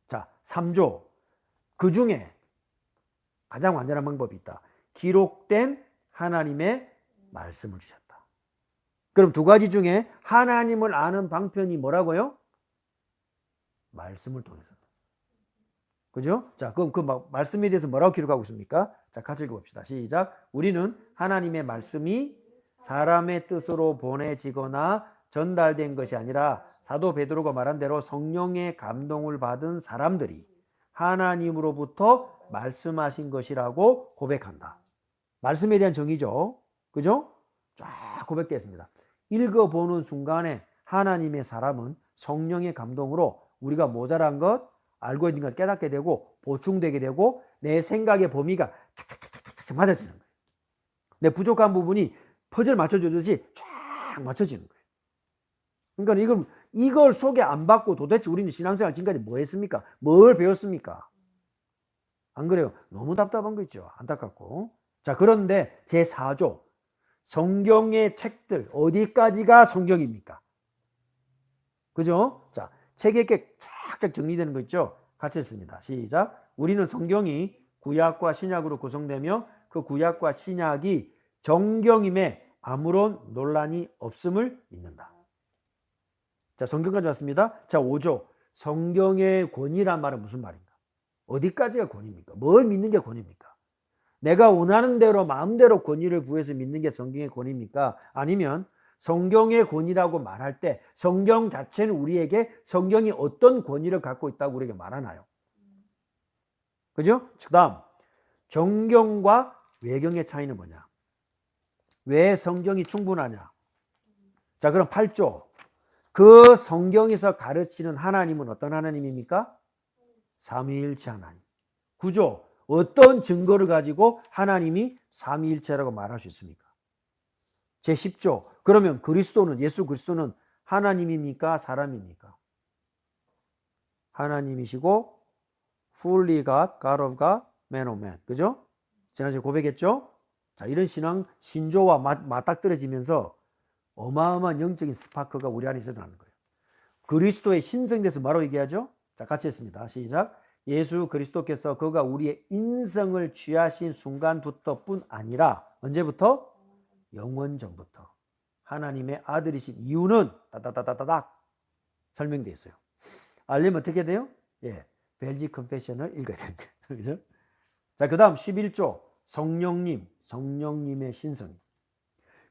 자, 3조. 그 중에 가장 완전한 방법이 있다. 기록된 하나님의 말씀을 주셨다. 그럼 두 가지 중에 하나님을 아는 방편이 뭐라고요? 말씀을 통해서. 그죠? 자, 그럼 그 말씀에 대해서 뭐라고 기록하고 있습니까? 자, 같이 읽어봅시다. 시작. 우리는 하나님의 말씀이 사람의 뜻으로 보내지거나 전달된 것이 아니라 사도 베드로가 말한 대로 성령의 감동을 받은 사람들이 하나님으로부터 말씀하신 것이라고 고백한다. 말씀에 대한 정의죠. 그죠? 쫙 고백되어 있습니다. 읽어보는 순간에 하나님의 사람은 성령의 감동으로 우리가 모자란 것, 알고 있는 걸 깨닫게 되고 보충되게 되고 내 생각의 범위가 착착착착착 맞아지는 거예요. 내 부족한 부분이 퍼즐 맞춰주듯이 쫙 맞춰지는 거예요. 그러니까 이걸 소개 안 받고 도대체 우리는 신앙생활 지금까지 뭐 했습니까? 뭘 배웠습니까? 안 그래요? 너무 답답한 거 있죠. 안타깝고. 자, 그런데 제4조. 성경의 책들 어디까지가 성경입니까? 그죠? 자, 책에 이렇게 착착 정리되는 거 있죠? 같이 했습니다. 시작. 우리는 성경이 구약과 신약으로 구성되며 그 구약과 신약이 정경임에 아무런 논란이 없음을 믿는다. 자, 성경까지 왔습니다. 자, 5조. 성경의 권위란 말은 무슨 말인가? 어디까지가 권위입니까? 뭘 믿는 게 권위입니까? 내가 원하는 대로 마음대로 권위를 구해서 믿는 게 성경의 권위입니까? 아니면 성경의 권위라고 말할 때 성경 자체는 우리에게 성경이 어떤 권위를 갖고 있다고 우리에게 말하나요? 그죠? 그 다음 정경과 외경의 차이는 뭐냐? 왜 성경이 충분하냐? 자, 그럼 8조. 그 성경에서 가르치는 하나님은 어떤 하나님입니까? 삼위일체 하나님. 9조. 어떤 증거를 가지고 하나님이 삼위일체라고 말할 수 있습니까? 제10조. 그러면 예수 그리스도는 하나님입니까? 사람입니까? 하나님이시고 fully God, God of God, man of man. 그죠? 지난주에 고백했죠? 자, 이런 신조와 맞닥뜨려지면서 어마어마한 영적인 스파크가 우리 안에 있어나는 거예요. 그리스도의 신성에 대해서 뭐라고 얘기하죠? 자, 같이 했습니다. 시작. 예수 그리스도께서 그가 우리의 인성을 취하신 순간부터 뿐 아니라 언제부터? 영원 전부터 하나님의 아들이신 이유는 따다다다닥 설명되어 있어요. 알려면 어떻게 돼요? 예, 벨지 컨페션을 읽어야 됩니다. 그죠? 자, 그 다음 11조 성령님의 신성.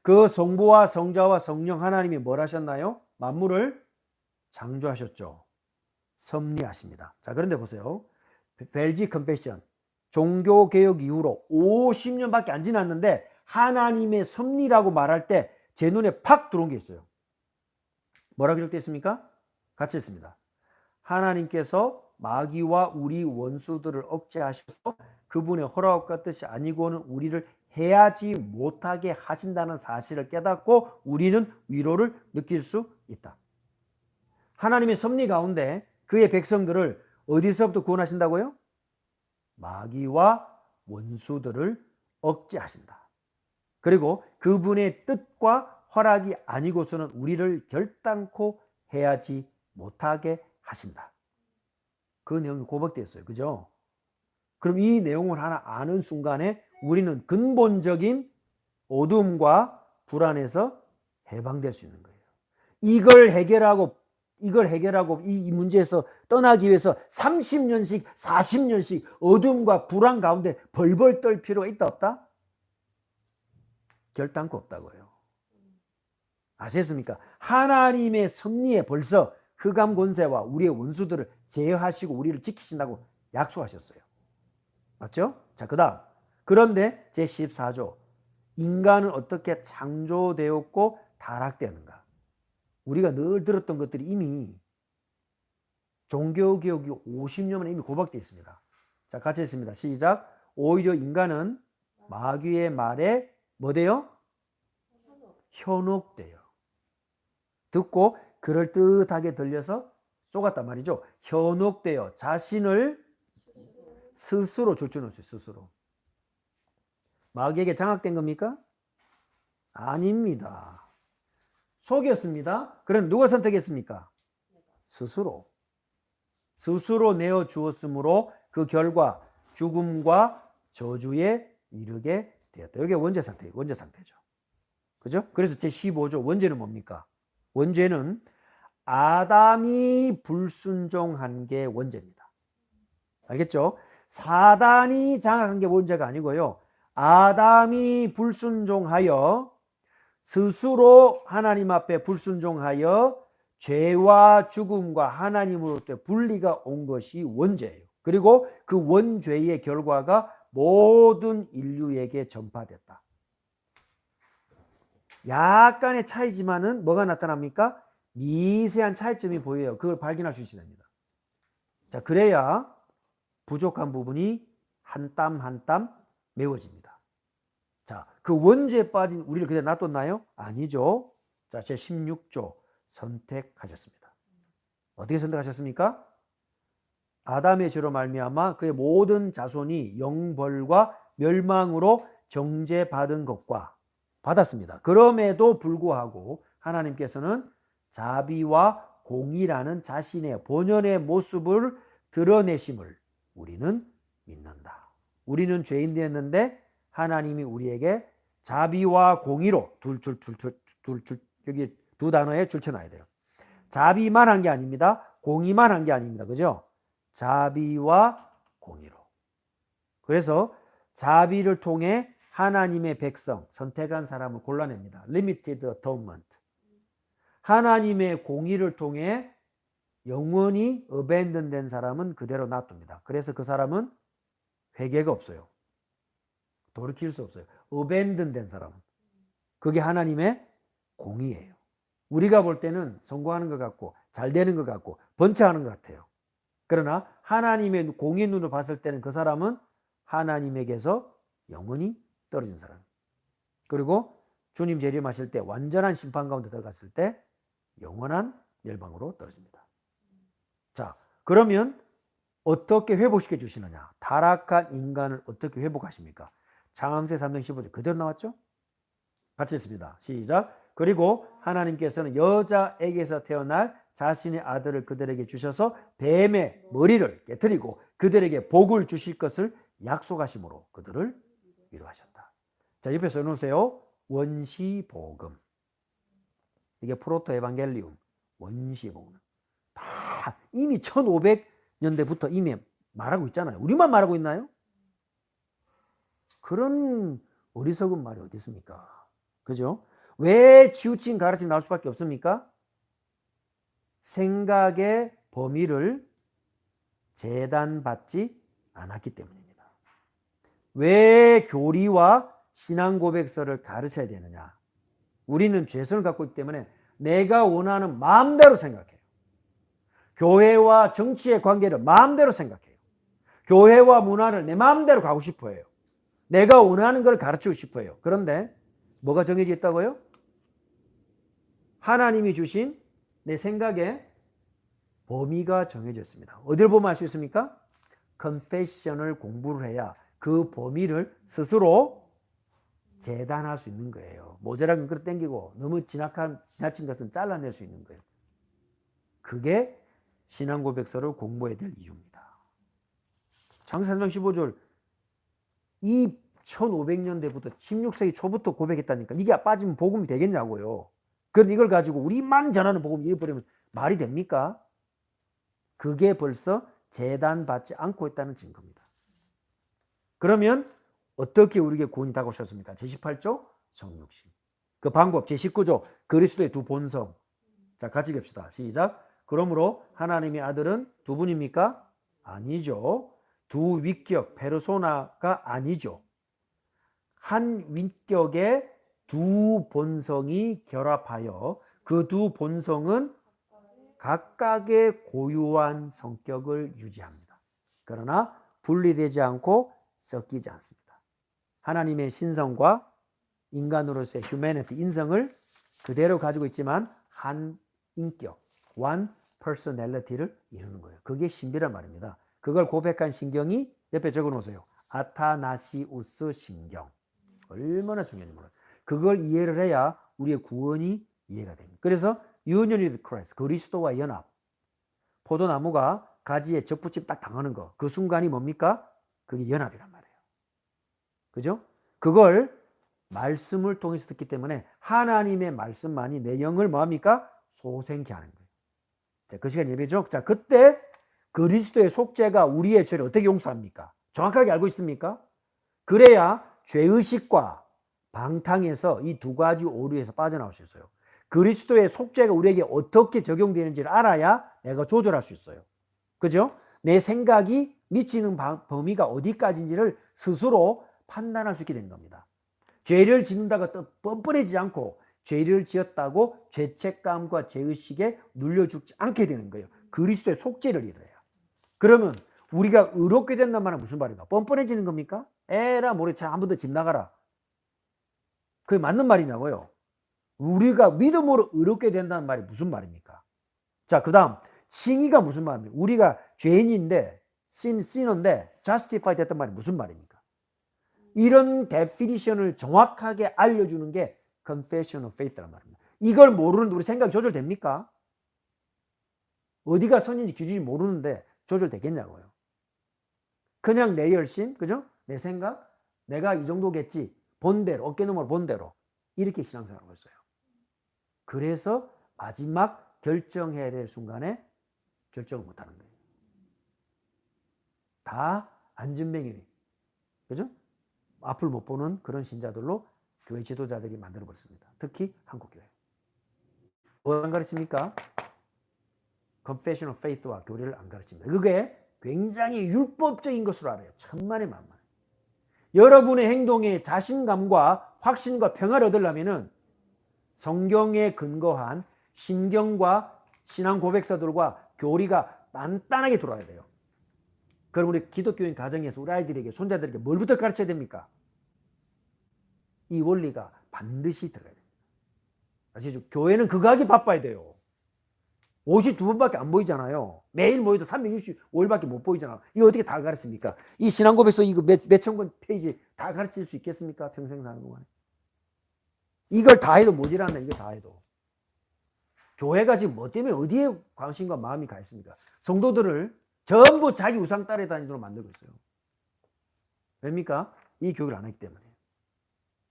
그 성부와 성자와 성령 하나님이 뭘 하셨나요? 만물을 창조하셨죠. 섭리하십니다. 자, 그런데 보세요. 벨지 컨페션 종교개혁 이후로 50년밖에 안 지났는데 하나님의 섭리라고 말할 때 제 눈에 팍 들어온 게 있어요. 뭐라고 기록되어 있습니까? 같이 읽습니다. 하나님께서 마귀와 우리 원수들을 억제하셔서 그분의 허락과 뜻이 아니고는 우리를 해하지 못하게 하신다는 사실을 깨닫고 우리는 위로를 느낄 수 있다. 하나님의 섭리 가운데 그의 백성들을 어디서부터 구원하신다고요? 마귀와 원수들을 억제하신다. 그리고 그분의 뜻과 허락이 아니고서는 우리를 결단코 해하지 못하게 하신다. 그 내용이 고백되어 있어요. 그죠? 그럼 이 내용을 하나 아는 순간에 우리는 근본적인 어둠과 불안에서 해방될 수 있는 거예요. 이걸 해결하고 이 문제에서 떠나기 위해서 30년씩 40년씩 어둠과 불안 가운데 벌벌 떨 필요가 있다 없다? 결단코 없다고요. 아시겠습니까? 하나님의 섭리에 벌써 흑암 권세와 우리의 원수들을 제어하시고 우리를 지키신다고 약속하셨어요. 맞죠? 자, 그 다음. 그런데 제14조. 인간은 어떻게 창조되었고 타락되었는가? 우리가 늘 들었던 것들이 이미 종교개혁이 50년만에 이미 고박되어 있습니다. 자, 같이 했습니다. 시작. 오히려 인간은 마귀의 말에 뭐 돼요? 현혹돼요. 듣고 그럴듯하게 들려서 속았단 말이죠. 현혹되어 자신을 스스로 줄쳐놓았어요. 스스로. 마귀에게 장악된 겁니까? 아닙니다. 속였습니다. 그럼 누가 선택했습니까? 스스로. 스스로 내어 주었으므로 그 결과 죽음과 저주에 이르게 되었다. 이게 원죄 상태죠. 그죠? 그래서 제15조 원죄는 뭡니까? 원죄는 아담이 불순종한 게 원죄입니다. 알겠죠? 사단이 장악한 게 원죄가 아니고요. 아담이 불순종하여 스스로 하나님 앞에 불순종하여 죄와 죽음과 하나님으로부터 분리가 온 것이 원죄예요. 그리고 그 원죄의 결과가 모든 인류에게 전파됐다. 약간의 차이지만은 뭐가 나타납니까? 미세한 차이점이 보여요. 그걸 발견할 수 있어야 됩니다. 자, 그래야 부족한 부분이 한 땀 한 땀 메워집니다. 자, 그 원죄에 빠진 우리를 그냥 놔뒀나요? 아니죠. 자, 제16조 선택하셨습니다. 어떻게 선택하셨습니까? 아담의 죄로 말미암아 그의 모든 자손이 영벌과 멸망으로 정죄받은 것과 받았습니다. 그럼에도 불구하고 하나님께서는 자비와 공의라는 자신의 본연의 모습을 드러내심을 우리는 믿는다. 우리는 죄인 되었는데 하나님이 우리에게 자비와 공의로 여기 두 단어에 줄쳐놔야 돼요. 자비만 한 게 아닙니다. 공의만 한 게 아닙니다. 그죠? 자비와 공의로. 그래서 자비를 통해 하나님의 백성, 선택한 사람을 골라냅니다. Limited Atonement. 하나님의 공의를 통해 영원히 abandon 된 사람은 그대로 놔둡니다. 그래서 그 사람은 회개가 없어요. 돌이킬 수 없어요. abandon 된 사람은. 그게 하나님의 공의예요. 우리가 볼 때는 성공하는 것 같고 잘 되는 것 같고 번창하는 것 같아요. 그러나 하나님의 공의 눈으로 봤을 때는 그 사람은 하나님에게서 영원히 떨어진 사람. 그리고 주님 재림하실 때 완전한 심판 가운데 들어갔을 때 영원한 멸망으로 떨어집니다. 자, 그러면 어떻게 회복시켜 주시느냐? 타락한 인간을 어떻게 회복하십니까? 창세기 3장 15절 그대로 나왔죠? 같이 읽습니다. 시작. 그리고 하나님께서는 여자에게서 태어날 자신의 아들을 그들에게 주셔서 뱀의 머리를 깨뜨리고 그들에게 복을 주실 것을 약속하심으로 그들을 위로하셨다. 자, 옆에 써놓으세요. 원시복음. 이게 프로토 에반겔리움, 원시복음. 다 이미 1500년대부터 이미 말하고 있잖아요. 우리만 말하고 있나요? 그런 어리석은 말이 어디 있습니까? 그죠? 왜 치우친 가르침이 나올 수밖에 없습니까? 생각의 범위를 재단받지 않았기 때문입니다. 왜 교리와 신앙 고백서를 가르쳐야 되느냐? 우리는 죄성을 갖고 있기 때문에 내가 원하는 마음대로 생각해요. 교회와 정치의 관계를 마음대로 생각해요. 교회와 문화를 내 마음대로 가고 싶어해요. 내가 원하는 걸 가르치고 싶어요. 그런데 뭐가 정해져 있다고요? 하나님이 주신 내 생각의 범위가 정해져 있습니다. 어디를 보면 알 수 있습니까? confession을 공부를 해야 그 범위를 스스로 재단할 수 있는 거예요. 모자란 건 끌어당기고 너무 지나친 것은 잘라낼 수 있는 거예요. 그게 신앙 고백서를 공부해야 될 이유입니다. 창세기 15절 이 1500년대부터 16세기 초부터 고백했다니까 이게 빠지면 복음이 되겠냐고요. 그런데 이걸 가지고 우리만 전하는 복음 잃어버리면 말이 됩니까? 그게 벌써 재단받지 않고 있다는 증거입니다. 그러면 어떻게 우리에게 구원이 다가오셨습니까? 제18조 성육신. 그 방법 제19조 그리스도의 두 본성. 자, 같이 봅시다. 시작. 그러므로 하나님의 아들은 두 분입니까? 아니죠. 두 위격 페르소나가 아니죠. 한 위격의 두 본성이 결합하여 그 두 본성은 각각의 고유한 성격을 유지합니다. 그러나 분리되지 않고 섞이지 않습니다. 하나님의 신성과 인간으로서의 휴머니티, 인성을 그대로 가지고 있지만 한 인격, one personality를 이루는 거예요. 그게 신비란 말입니다. 그걸 고백한 신경이 옆에 적어놓으세요. 아타나시우스 신경. 얼마나 중요한지 몰라요. 그걸 이해를 해야 우리의 구원이 이해가 됩니다. 그래서 union with Christ, 그리스도와 연합. 포도나무가 가지에 접붙임 딱 당하는 거. 그 순간이 뭡니까? 그게 연합이란 말이에요. 그죠? 그걸 말씀을 통해서 듣기 때문에 하나님의 말씀만이 내 영을 뭐합니까? 소생케 하는 거예요. 자, 그 시간 예배죠? 자, 그때 그리스도의 속죄가 우리의 죄를 어떻게 용서합니까? 정확하게 알고 있습니까? 그래야 죄의식과 방탕에서 이 두 가지 오류에서 빠져나올 수 있어요. 그리스도의 속죄가 우리에게 어떻게 적용되는지를 알아야 내가 조절할 수 있어요. 그죠? 내 생각이 미치는 범위가 어디까지인지를 스스로 판단할 수 있게 된 겁니다. 죄를 짓는다고 또 뻔뻔해지지 않고 죄를 지었다고 죄책감과 죄의식에 눌려 죽지 않게 되는 거예요. 그리스도의 속죄를 이뤄야. 그러면 우리가 의롭게 된다는 말은 무슨 말인가? 뻔뻔해지는 겁니까? 에라 모래 차 한 번 더 집 나가라. 그게 맞는 말이냐고요? 우리가 믿음으로 의롭게 된다는 말이 무슨 말입니까? 자, 그 다음 칭의가 무슨 말입니까? 우리가 죄인인데 시너인데 justify 됐단 말이 무슨 말입니까? 이런 데피니션을 정확하게 알려주는 게 confession of faith란 말입니다. 이걸 모르는데 우리 생각이 조절됩니까? 어디가 선인지 기준인지 모르는데 조절되겠냐고요. 그냥 내 열심, 그죠? 내 생각, 내가 이 정도겠지. 본대로, 어깨너머로 본대로. 이렇게 신앙생활하고 있어요. 그래서 마지막 결정해야 될 순간에 결정을 못하는 거예요. 다 안진뱅이, 그죠? 앞을 못 보는 그런 신자들로 교회 지도자들이 만들어버렸습니다. 특히 한국교회. 뭐 안 가르칩니까? Confession of Faith와 교리를 안 가르칩니다. 그게 굉장히 율법적인 것으로 알아요. 천만의 만만. 여러분의 행동에 자신감과 확신과 평화를 얻으려면 성경에 근거한 신경과 신앙 고백서들과 교리가 단단하게 들어와야 돼요. 그럼 우리 기독교인 가정에서 우리 아이들에게, 손자들에게 뭘부터 가르쳐야 됩니까? 이 원리가 반드시 들어가야 됩니다. 아시죠? 교회는 그거 하기 바빠야 돼요. 52번밖에 안 보이잖아요. 매일 모여도 365일밖에 못 보이잖아요. 이거 어떻게 다 가르칩니까? 이 신앙고백서 이거 몇천 권 페이지 다 가르칠 수 있겠습니까? 평생 사는 동안에. 이걸 다 해도 모자란다. 이거 다 해도. 교회가 지금 뭐 때문에 어디에 관심과 마음이 가 있습니까? 성도들을 전부 자기 우상 따라다니도록 만들고 있어요. 왜입니까? 이 교육을 안 하기 때문에.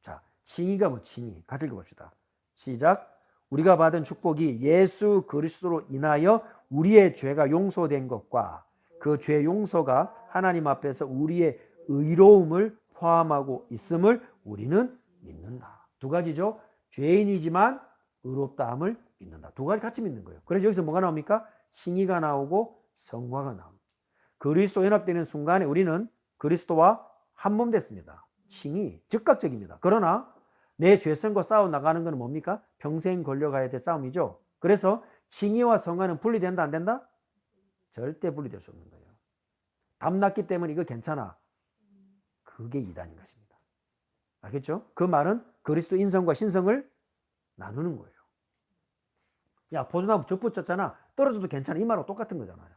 자, 칭의가 뭐 칭의. 같이 읽어봅시다. 시작. 우리가 받은 축복이 예수 그리스도로 인하여 우리의 죄가 용서된 것과 그 죄 용서가 하나님 앞에서 우리의 의로움을 포함하고 있음을 우리는 믿는다. 두 가지죠. 죄인이지만 의롭다함을 믿는다. 두 가지 같이 믿는 거예요. 그래서 여기서 뭐가 나옵니까? 칭의가 나오고 성화가 나옵니다. 그리스도 연합되는 순간에 우리는 그리스도와 한 몸 됐습니다. 칭의, 즉각적입니다. 그러나 내 죄성과 싸워 나가는 것은 뭡니까? 평생 걸려가야 될 싸움이죠. 그래서 칭의와 성화는 분리된다, 안 된다? 절대 분리될 수 없는 거예요. 담났기 때문에 이거 괜찮아. 그게 이단인 것입니다. 알겠죠? 그 말은 그리스도 인성과 신성을 나누는 거예요. 야, 포도나무 접 붙였잖아. 떨어져도 괜찮아. 이 말하고 똑같은 거잖아요.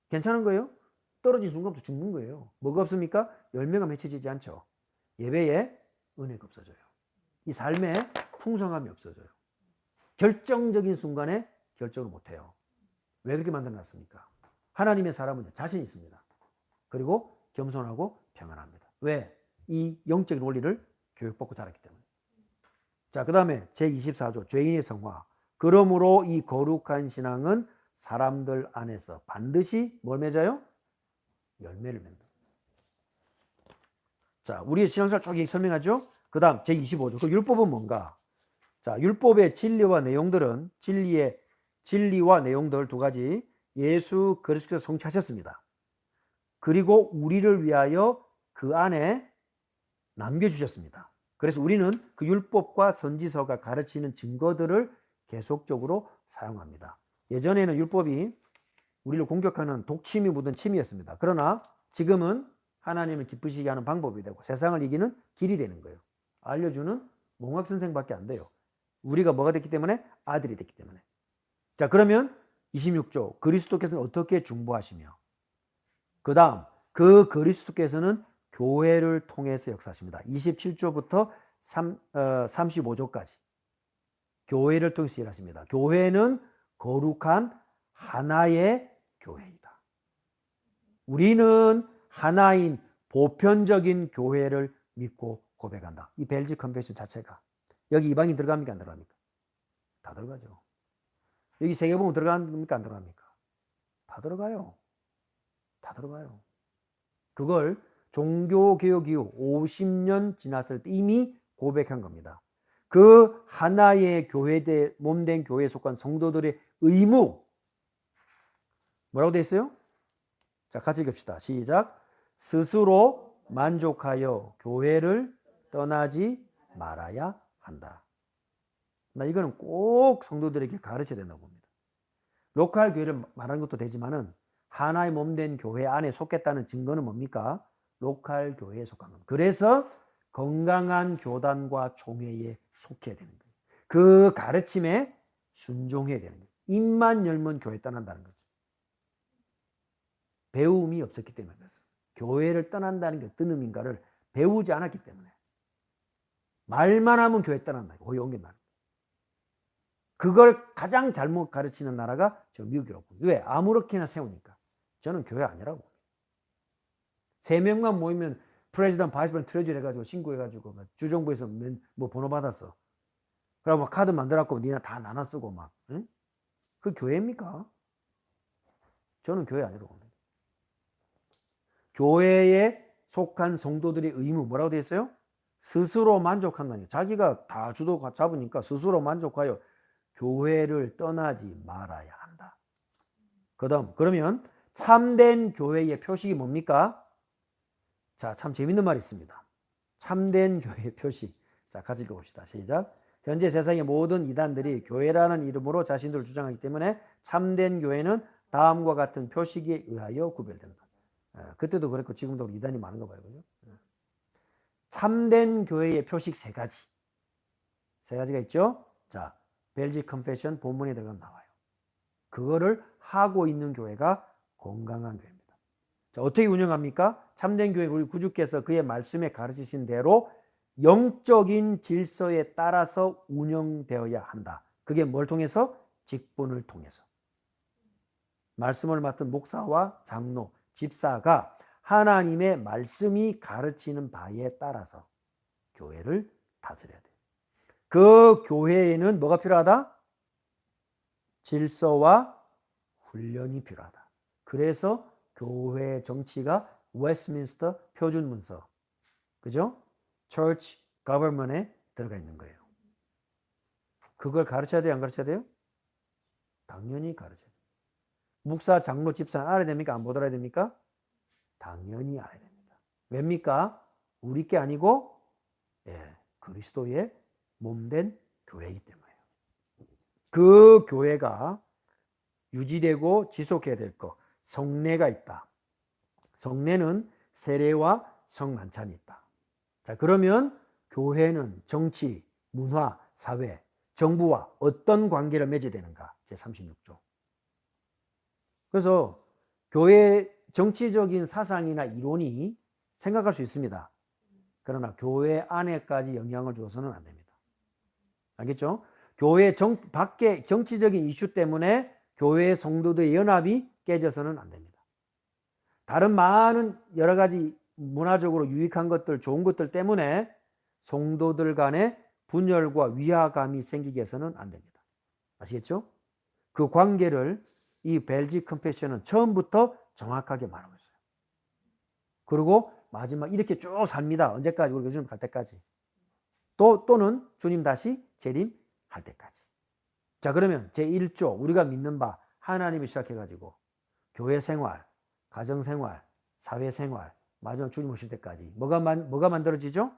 괜찮은 거예요? 떨어진 순간부터 죽는 거예요. 뭐가 없습니까? 열매가 맺혀지지 않죠. 예배에 은혜가 없어져요. 이 삶에 풍성함이 없어져요. 결정적인 순간에 결정을 못해요. 왜 그렇게 만들어놨습니까? 하나님의 사람은 자신이 있습니다. 그리고 겸손하고 평안합니다. 왜? 이 영적인 원리를 교육받고 자랐기 때문에. 자, 그 다음에 제24조 죄인의 성화. 그러므로 이 거룩한 신앙은 사람들 안에서 반드시 뭘 맺어요? 열매를 맺는다. 자, 우리의 신앙생활 쭉 설명하죠. 그 다음 제25조 그 율법은 뭔가? 자, 율법의 진리와 내용들은 진리와 내용들 두 가지 예수 그리스도께서 성취하셨습니다. 그리고 우리를 위하여 그 안에 남겨주셨습니다. 그래서 우리는 그 율법과 선지서가 가르치는 증거들을 계속적으로 사용합니다. 예전에는 율법이 우리를 공격하는 독침이 묻은 침이었습니다. 그러나 지금은 하나님을 기쁘시게 하는 방법이 되고 세상을 이기는 길이 되는 거예요. 알려주는 몽학선생밖에 안 돼요. 우리가 뭐가 됐기 때문에? 아들이 됐기 때문에. 자, 그러면 26조 그리스도께서는 어떻게 중보하시며 그 다음 그 그리스도께서는 교회를 통해서 역사하십니다. 27조부터 35조까지 교회를 통해서 일하십니다. 교회는 거룩한 하나의 교회이다. 우리는 하나인 보편적인 교회를 믿고 고백한다. 이 벨지 컨벤션 자체가. 여기 이방인 들어갑니까? 안 들어갑니까? 다 들어가죠. 여기 세계복음 들어갑니까? 안 들어갑니까? 다 들어가요. 다 들어가요. 그걸 종교개혁 이후 50년 지났을 때 이미 고백한 겁니다. 그 하나의 교회대 몸된 교회에 속한 성도들의 의무 뭐라고 되어 있어요? 자, 같이 읽읍시다. 시작. 스스로 만족하여 교회를 떠나지 말아야 한다. 나 이거는 꼭 성도들에게 가르쳐야 된다고 봅니다. 로컬 교회를 말하는 것도 되지만은 하나의 몸된 교회 안에 속했다는 증거는 뭡니까? 로컬 교회에 속한 겁니다. 그래서 건강한 교단과 총회에 속해야 되는 거예요. 그 가르침에 순종해야 되는 거예요. 입만 열면 교회 떠난다는 거죠. 배움이 없었기 때문에 그렇습니다. 교회를 떠난다는 게 어떤 의미인가를 배우지 않았기 때문에. 말만 하면 교회 떠난다. 거의 옮긴다. 그걸 가장 잘못 가르치는 나라가 저 미국이라고. 왜? 아무렇게나 세우니까. 저는 교회 아니라고. 3명만 모이면 프레지던트, 바이스프레 트레저리 해가지고 신고해가지고 주정부에서 뭐 번호 받았어. 그러고 막 카드 만들었고 니나 다 나눠 쓰고 막. 응? 그 교회입니까? 저는 교회 아니라고 봅니다. 교회에 속한 성도들의 의무 뭐라고 되어 있어요? 스스로 만족한다니. 자기가 다 주도 잡으니까 스스로 만족하여 교회를 떠나지 말아야 한다. 그러면 참된 교회의 표식이 뭡니까? 자, 참 재밌는 말이 있습니다. 참된 교회의 표식. 자, 같이 읽어봅시다. 시작. 현재 세상의 모든 이단들이 교회라는 이름으로 자신들을 주장하기 때문에 참된 교회는 다음과 같은 표식에 의하여 구별된다. 그때도 그랬고 지금도 이단이 많은 거 봐요. 그죠? 참된 교회의 표식 3가지. 3가지가 있죠. 자, 벨지 컨페션 본문에 들어가면 나와요. 그거를 하고 있는 교회가 건강한 교회입니다. 자, 어떻게 운영합니까? 참된 교회 우리 구주께서 그의 말씀에 가르치신 대로 영적인 질서에 따라서 운영되어야 한다. 그게 뭘 통해서? 직분을 통해서. 말씀을 맡은 목사와 장로, 집사가 하나님의 말씀이 가르치는 바에 따라서 교회를 다스려야 돼. 그 교회에는 뭐가 필요하다? 질서와 훈련이 필요하다. 그래서 교회 정치가 웨스트민스터 표준 문서, 그죠? Church Government에 들어가 있는 거예요. 그걸 가르쳐야 돼요? 안 가르쳐야 돼요? 당연히 가르쳐야 돼요. 목사, 장로, 집사 알아야 됩니까? 안 보더라야 됩니까? 당연히 알아야 됩니다. 왜입니까? 우리 게 아니고 그리스도의 몸된 교회이기 때문에요. 그 교회가 유지되고 지속해야 될 것, 성례가 있다. 성례는 세례와 성만찬이 있다. 자, 그러면 교회는 정치, 문화, 사회, 정부와 어떤 관계를 맺어야 되는가? 제36조. 그래서 교회 정치적인 사상이나 이론이 생각할 수 있습니다. 그러나 교회 안에까지 영향을 주어서는 안 됩니다. 알겠죠? 교회 밖에 정치적인 이슈 때문에 교회 성도들의 연합이 깨져서는 안 됩니다. 다른 많은 여러 가지 문화적으로 유익한 것들, 좋은 것들 때문에 성도들 간에 분열과 위화감이 생기게 해서는 안 됩니다. 아시겠죠? 그 관계를 이 벨지 컨페션은 처음부터 정확하게 말하고 있어요. 그리고 마지막 이렇게 쭉 삽니다. 언제까지? 우리가 주님 갈 때까지. 또는 주님 다시 재림할 때까지. 자, 그러면 제1조 우리가 믿는 바 하나님이 시작해가지고 교회 생활, 가정 생활, 사회 생활, 마지막 주님 오실 때까지 뭐가 만들어지죠?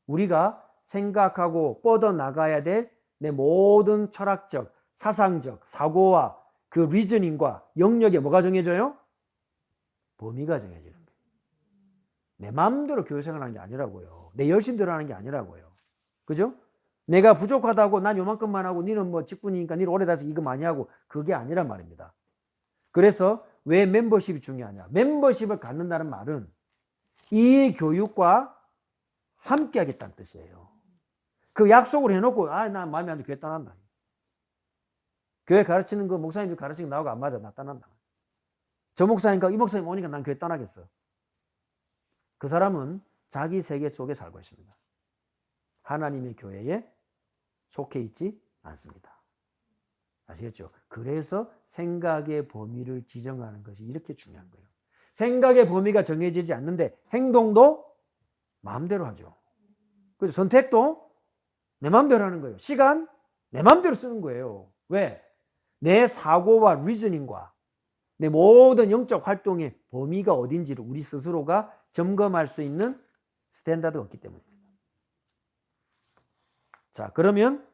우리가 생각하고 뻗어나가야 될 내 모든 철학적, 사상적, 사고와 그 리저닝과 영역에 뭐가 정해져요? 범위가 정해지는 거예요. 내 마음대로 교회 생활하는 게 아니라고요. 내 열심대로 하는 게 아니라고요. 그죠? 내가 부족하다고 난 요만큼만 하고 니는 뭐 직분이니까 니는 오래 다서 이거 많이 하고 그게 아니란 말입니다. 그래서 왜 멤버십이 중요하냐? 멤버십을 갖는다는 말은 이 교육과 함께 하겠다는 뜻이에요. 그 약속을 해놓고 나 마음에 안 돼 교회 떠난다. 교회 가르치는 거 목사님이 가르치는 거 나하고 안 맞아 나 떠난다. 저 목사님과 이 목사님 오니까 난 교회 떠나겠어. 그 사람은 자기 세계 속에 살고 있습니다. 하나님의 교회에 속해 있지 않습니다. 아시겠죠? 그래서 생각의 범위를 지정하는 것이 이렇게 중요한 거예요. 생각의 범위가 정해지지 않는데 행동도 마음대로 하죠. 그래서 선택도 내 마음대로 하는 거예요. 시간 내 마음대로 쓰는 거예요. 왜? 내 사고와 리즈닝과 내 모든 영적 활동의 범위가 어딘지를 우리 스스로가 점검할 수 있는 스탠다드가 없기 때문입니다. 자, 그러면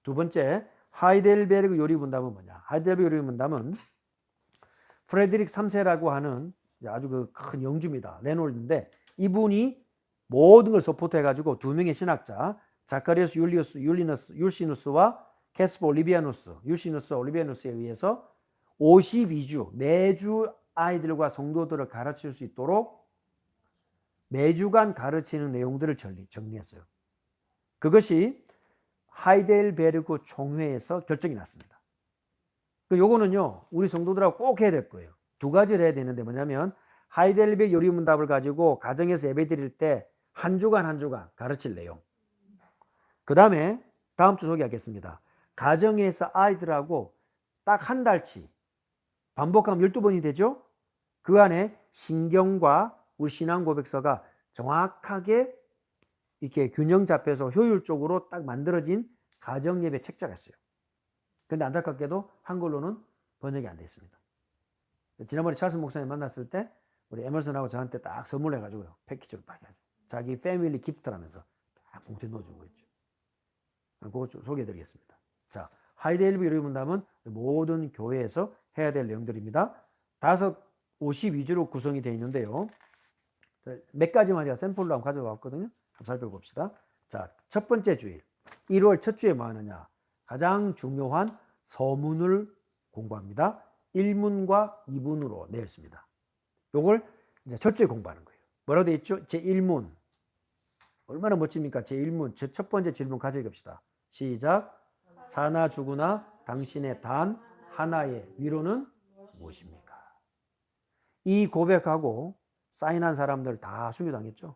두 번째 하이델베르그 요리문답은 뭐냐? 하이델베르그 요리문답은 프레드릭 3세라고 하는 아주 그 큰 영주입니다. 레놀드인데 이분이 모든 걸 서포트해가지고 두 명의 신학자 자카리아스 율시누스와 캐스퍼 올리비아누스, 율시누스 올리비아누스에 의해서 52주 매주 아이들과 성도들을 가르칠 수 있도록 매주간 가르치는 내용들을 정리했어요. 그것이 하이델베르그 총회에서 결정이 났습니다. 요거는요, 우리 성도들하고 꼭 해야 될 거예요. 두 가지를 해야 되는데 뭐냐면, 하이델베르그 요리문답을 가지고 가정에서 예배 드릴 때 한 주간 가르칠 내용. 그 다음에 다음 주 소개하겠습니다. 가정에서 아이들하고 딱 한 달치, 반복하면 12번이 되죠? 그 안에 신경과 우리 신앙 고백서가 정확하게 이렇게 균형 잡혀서 효율적으로 딱 만들어진 가정 예배 책자가 있어요. 근데 안타깝게도 한글로는 번역이 안 돼 있습니다. 지난번에 찰스 목사님 만났을 때 우리 에머슨하고 저한테 딱 선물해가지고요. 패키지로 딱 해가지고 자기 패밀리 기프트라면서 딱 봉투에 넣어준 거 있죠. 그거 좀 소개해드리겠습니다. 자, 하이델베르그 요리문답은 모든 교회에서 해야 될 내용들입니다. 52주로 구성이 되어 있는데요. 몇 가지만 제가 샘플로 한번 가져왔거든요. 한번 살펴봅시다. 자, 첫 번째 주일 1월 첫 주에 뭐 하느냐? 가장 중요한 서문을 공부합니다. 1문과 2문으로 되어 있습니다. 요걸 이제 첫 주에 공부하는 거예요. 뭐라고 되어 있죠? 제1문. 얼마나 멋집니까? 제1문. 첫 번째 질문 가져 갑시다. 시작. 사나 죽으나 당신의 단 하나의 위로는 무엇입니까? 이 고백하고 사인한 사람들 다 순교당했죠.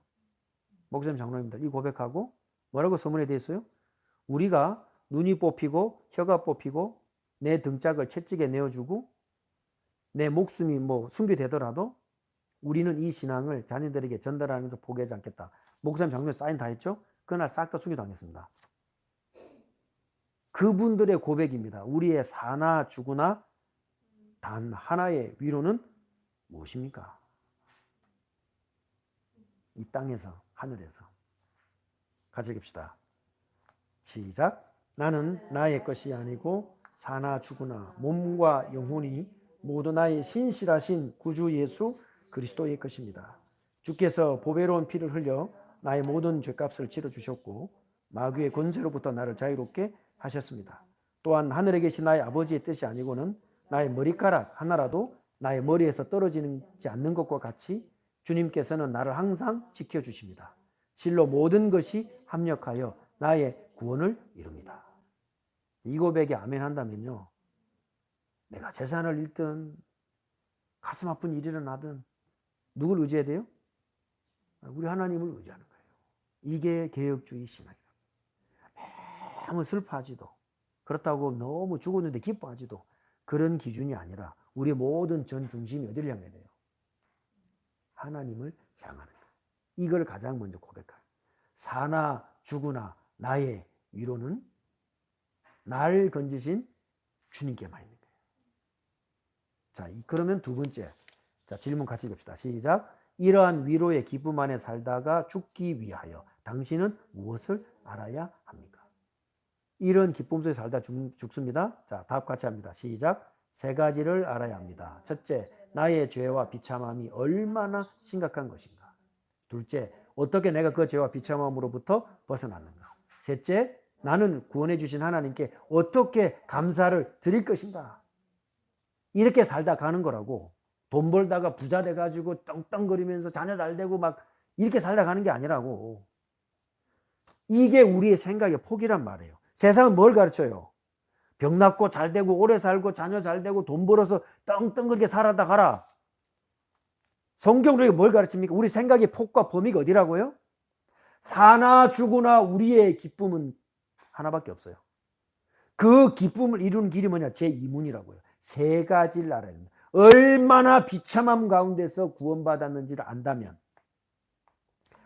목사님 장로님들 이 고백하고 뭐라고 서문에 돼 있어요? 우리가 눈이 뽑히고 혀가 뽑히고 내 등짝을 채찍에 내어주고 내 목숨이 뭐 숭배되더라도 우리는 이 신앙을 자녀들에게 전달하는 것을 포기하지 않겠다. 목사님 장로님 사인 다 했죠? 그날 싹 다 순교당했습니다. 그분들의 고백입니다. 우리의 사나 죽으나 단 하나의 위로는 무엇입니까? 이 땅에서 하늘에서 같이 읽읍시다. 시작. 나는 나의 것이 아니고 사나 죽으나 몸과 영혼이 모두 나의 신실하신 구주 예수 그리스도의 것입니다. 주께서 보배로운 피를 흘려 나의 모든 죄값을 치러주셨고 마귀의 권세로부터 나를 자유롭게 하셨습니다. 또한 하늘에 계신 나의 아버지의 뜻이 아니고는 나의 머리카락 하나라도 나의 머리에서 떨어지지 않는 것과 같이 주님께서는 나를 항상 지켜주십니다. 실로 모든 것이 합력하여 나의 구원을 이룹니다. 이 고백에 아멘 한다면요, 내가 재산을 잃든 가슴 아픈 일이 일어나든 누굴 의지해야 돼요? 우리 하나님을 의지하는 거예요. 이게 개혁주의 신앙이에요. 너무 슬퍼하지도 그렇다고 너무 죽었는데 기뻐하지도 그런 기준이 아니라 우리의 모든 전 중심이 어디를 향해야 돼요? 하나님을 향하는 거예요. 이걸 가장 먼저 고백할. 사나 죽으나 나의 위로는 날 건지신 주님께만 있는 거예요. 자, 그러면 두 번째. 자, 질문 같이 읽읍시다. 시작. 이러한 위로의 기쁨 안에 살다가 죽기 위하여 당신은 무엇을 알아야 합니까? 이런 기쁨 속에 살다 죽습니다. 자, 답 같이 합니다. 시작. 세 가지를 알아야 합니다. 첫째, 나의 죄와 비참함이 얼마나 심각한 것인가. 둘째, 어떻게 내가 그 죄와 비참함으로부터 벗어났는가. 셋째, 나는 구원해 주신 하나님께 어떻게 감사를 드릴 것인가. 이렇게 살다 가는 거라고. 돈 벌다가 부자 돼가지고 떵떵거리면서 자녀 잘 되고 막 이렇게 살다 가는 게 아니라고. 이게 우리의 생각의 폭이란 말이에요. 세상은 뭘 가르쳐요? 병 낫고 잘 되고 오래 살고 자녀 잘 되고 돈 벌어서 떵떵거리게 살아다 가라. 성경으로 뭘 가르칩니까? 우리 생각의 폭과 범위가 어디라고요? 사나 죽으나 우리의 기쁨은 하나밖에 없어요. 그 기쁨을 이루는 길이 뭐냐? 제2문이라고요. 세 가지를 알아야 됩니다. 얼마나 비참함 가운데서 구원받았는지를 안다면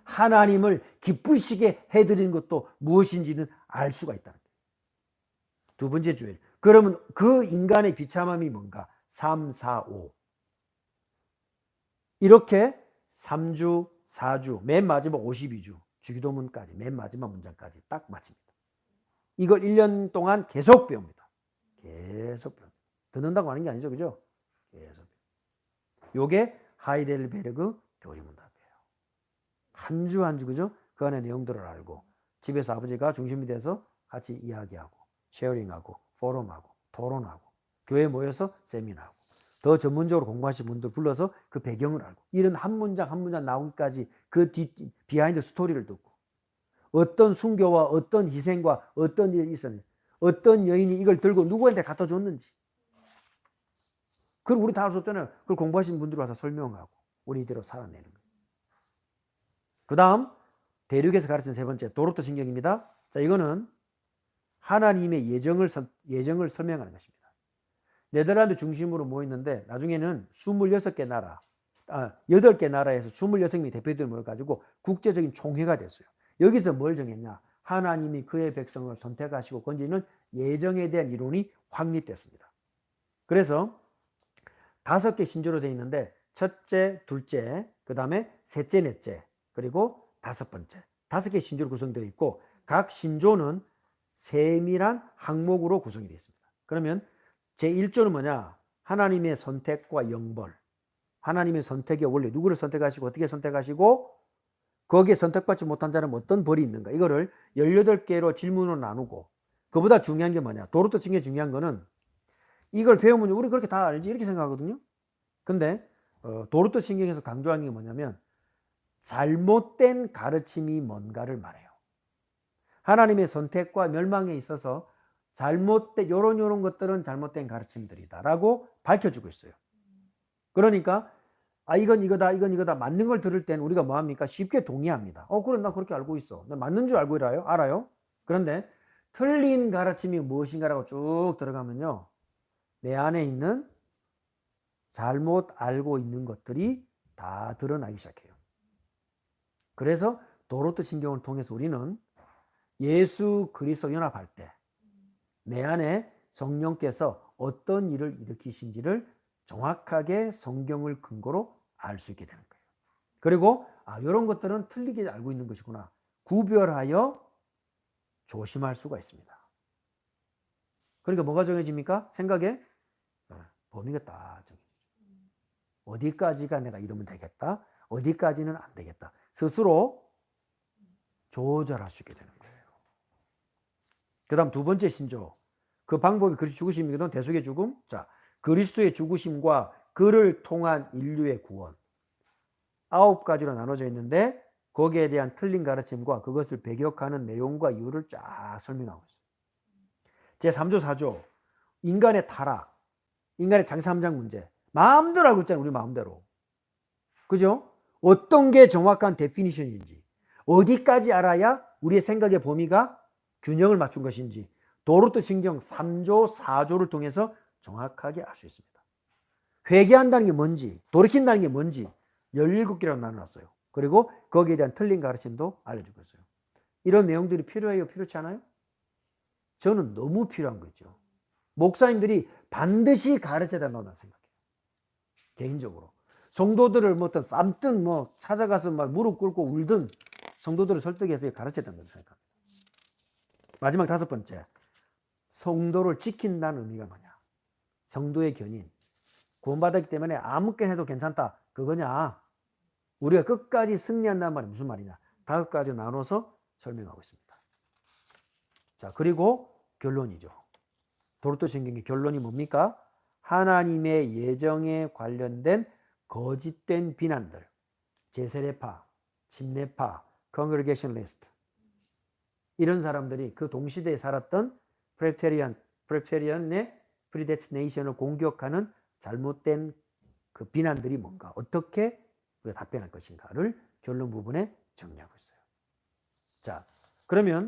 하나님을 기쁘시게 해드리는 것도 무엇인지는 알 수가 있다는 거예요. 두 번째 주일. 그러면 그 인간의 비참함이 뭔가? 3, 4, 5. 이렇게 3주, 4주, 맨 마지막 52주, 주기도문까지, 맨 마지막 문장까지 딱 마칩니다. 이걸 1년 동안 계속 배웁니다. 계속 배웁니다. 듣는다고 하는 게 아니죠, 그죠? 계속. 요게 하이델베르그 교리문답이에요. 한 주 한 주, 그죠? 그 안에 내용들을 알고 집에서 아버지가 중심이 돼서 같이 이야기하고 쉐어링하고 포럼하고 토론하고 교회에 모여서 세미나하고 더 전문적으로 공부하신 분들 불러서 그 배경을 알고 이런 한 문장 한 문장 나오기까지 그 비하인드 스토리를 듣고 어떤 순교와 어떤 희생과 어떤 일이 있었는지 어떤 여인이 이걸 들고 누구한테 갖다 줬는지 그걸 우리 다 알 수 없잖아요. 그걸 공부하신 분들 와서 설명하고 우리 이대로 살아내는 거예요. 그 다음 대륙에서 가르친 세 번째 도로토 신경입니다. 자, 이거는 하나님의 예정을 설명하는 것입니다. 네덜란드 중심으로 모였는데 나중에는 26개 나라, 8개 나라에서 26명의 대표들이 모여가지고 국제적인 총회가 됐어요. 여기서 뭘 정했냐? 하나님이 그의 백성을 선택하시고 건지는 예정에 대한 이론이 확립됐습니다. 그래서 5개 신조로 되어 있는데 첫째, 둘째, 그 다음에 셋째, 넷째, 그리고 5번째. 5개 신조로 구성되어 있고 각 신조는 세밀한 항목으로 구성이 되어 있습니다. 그러면 제1조는 뭐냐? 하나님의 선택과 영벌. 하나님의 선택의 원리. 누구를 선택하시고 어떻게 선택하시고 거기에 선택받지 못한 자는 어떤 벌이 있는가. 이거를 18개로 질문으로 나누고 그보다 중요한 게 뭐냐? 도로토 신경이 중요한 거는 이걸 배우면 우리 그렇게 다 알지 이렇게 생각하거든요. 근데 도로토 신경에서 강조하는 게 뭐냐면 잘못된 가르침이 뭔가를 말해요. 하나님의 선택과 멸망에 있어서 잘못된 요런 것들은 잘못된 가르침들이다라고 밝혀주고 있어요. 그러니까 아, 이건 이거다 맞는 걸 들을 때는 우리가 뭐합니까? 쉽게 동의합니다. 그래, 나 그렇게 알고 있어. 나 맞는 줄 알고 알아요. 그런데 틀린 가르침이 무엇인가라고 쭉 들어가면요, 내 안에 있는 잘못 알고 있는 것들이 다 드러나기 시작해요. 그래서 도로트 신경을 통해서 우리는 예수 그리스도 연합할 때 내 안에 성령께서 어떤 일을 일으키신지를 정확하게 성경을 근거로 알 수 있게 되는 거예요. 그리고 이런 것들은 틀리게 알고 있는 것이구나, 구별하여 조심할 수가 있습니다. 그러니까 뭐가 정해집니까? 생각에 범위가 딱 정해지죠. 어디까지가 내가 이러면 되겠다, 어디까지는 안 되겠다, 스스로 조절할 수 있게 되는 거예요. 그 다음 두 번째 신조, 그 방법이 그리스도 죽으심이거든. 대속의 죽음. 자, 그리스도의 죽으심과 그를 통한 인류의 구원, 9가지로 나눠져 있는데 거기에 대한 틀린 가르침과 그것을 배격하는 내용과 이유를 쫙 설명하고 있어요. 제3조 4조, 인간의 타락, 인간의 장사함장 문제, 마음대로 알고 있잖아요. 우리 마음대로. 그죠? 어떤 게 정확한 데피니션인지, 어디까지 알아야 우리의 생각의 범위가 균형을 맞춘 것인지 도로트 신경 3조 4조를 통해서 정확하게 알 수 있습니다. 회개한다는 게 뭔지, 돌이킨다는 게 뭔지 17개로 나눠놨어요. 그리고 거기에 대한 틀린 가르침도 알려주고 있어요. 이런 내용들이 필요해요? 필요치 않아요? 저는 너무 필요한 거죠. 목사님들이 반드시 가르쳐야 된다고 생각해요. 개인적으로. 성도들을 어떤 쌈든 찾아가서 막 무릎 꿇고 울든 성도들을 설득해서 가르쳐야 된다고 생각합니다. 마지막 5번째, 성도를 지킨다는 의미가 뭐냐? 성도의 견인. 구원받았기 때문에 아무렇게나 해도 괜찮다, 그거냐? 우리가 끝까지 승리한다는 말이 무슨 말이냐? 5가지 나눠서 설명하고 있습니다. 자, 그리고 결론이죠. 도로토 신경의 결론이 뭡니까? 하나님의 예정에 관련된 거짓된 비난들, 제세례파, 침례파, 컨그레게이션리스트, 이런 사람들이 그 동시대에 살았던 프레스비테리안의 프리데스티네이션을 공격하는 잘못된 그 비난들이 뭔가, 어떻게 우리가 답변할 것인가를 결론 부분에 정리하고 있어요. 자, 그러면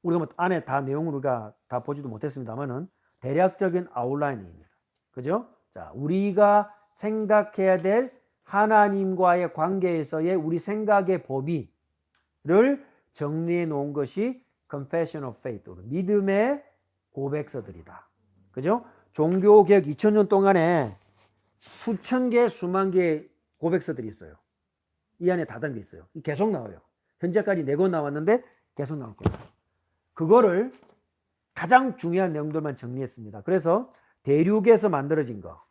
우리가 안에 다 내용을 우리가 다 보지도 못했습니다만은 대략적인 아웃라인입니다. 그죠? 자, 우리가 생각해야 될 하나님과의 관계에서의 우리 생각의 범위를 정리해 놓은 것이 Confession of Faith, 믿음의 고백서들이다. 그죠? 종교개혁 2000년 동안에 수천 개, 수만 개의 고백서들이 있어요. 이 안에 다 담겨 있어요. 계속 나와요. 현재까지 4권 나왔는데 계속 나올 거예요. 그거를 가장 중요한 내용들만 정리했습니다. 그래서 대륙에서 만들어진 거,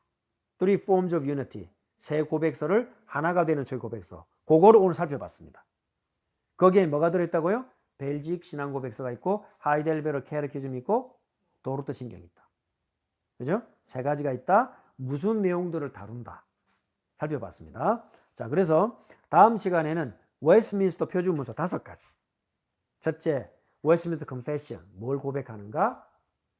Three Forms of Unity, 세 고백서를 하나가 되는 세 고백서, 그거를 오늘 살펴봤습니다. 거기에 뭐가 들어있다고요? 벨직 신앙 고백서가 있고, 하이델베르 캐르키즘이 있고, 도르트 신경이 있다. 그죠? 3가지가 있다. 무슨 내용들을 다룬다 살펴봤습니다. 자, 그래서 다음 시간에는 웨스트민스터 표준문서 5가지. 첫째, 웨스트민스터 컨페션, 뭘 고백하는가?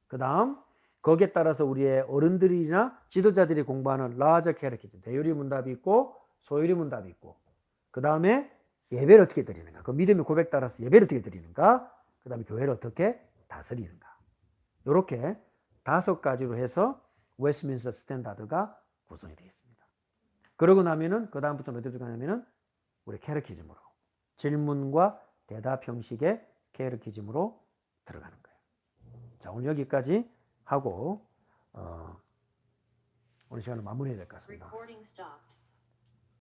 그 다음, 거기에 따라서 우리의 어른들이나 지도자들이 공부하는 라저 캐르키즘, 대유리 문답이 있고 소유리 문답이 있고, 그 다음에 예배를 어떻게 드리는가, 그 믿음의 고백 따라서 예배를 어떻게 드리는가, 그 다음에 교회를 어떻게 다스리는가, 이렇게 5가지로 해서 웨스트민스터 스탠다드가 구성이 되어 있습니다. 그러고 나면은 그 다음부터는 어디로 가냐면은 우리 캐르키즘으로, 질문과 대답 형식의 캐르키즘으로 들어가는 거예요. 자, 오늘 여기까지 하고 오늘 시간을 마무리해야 될 것 같습니다.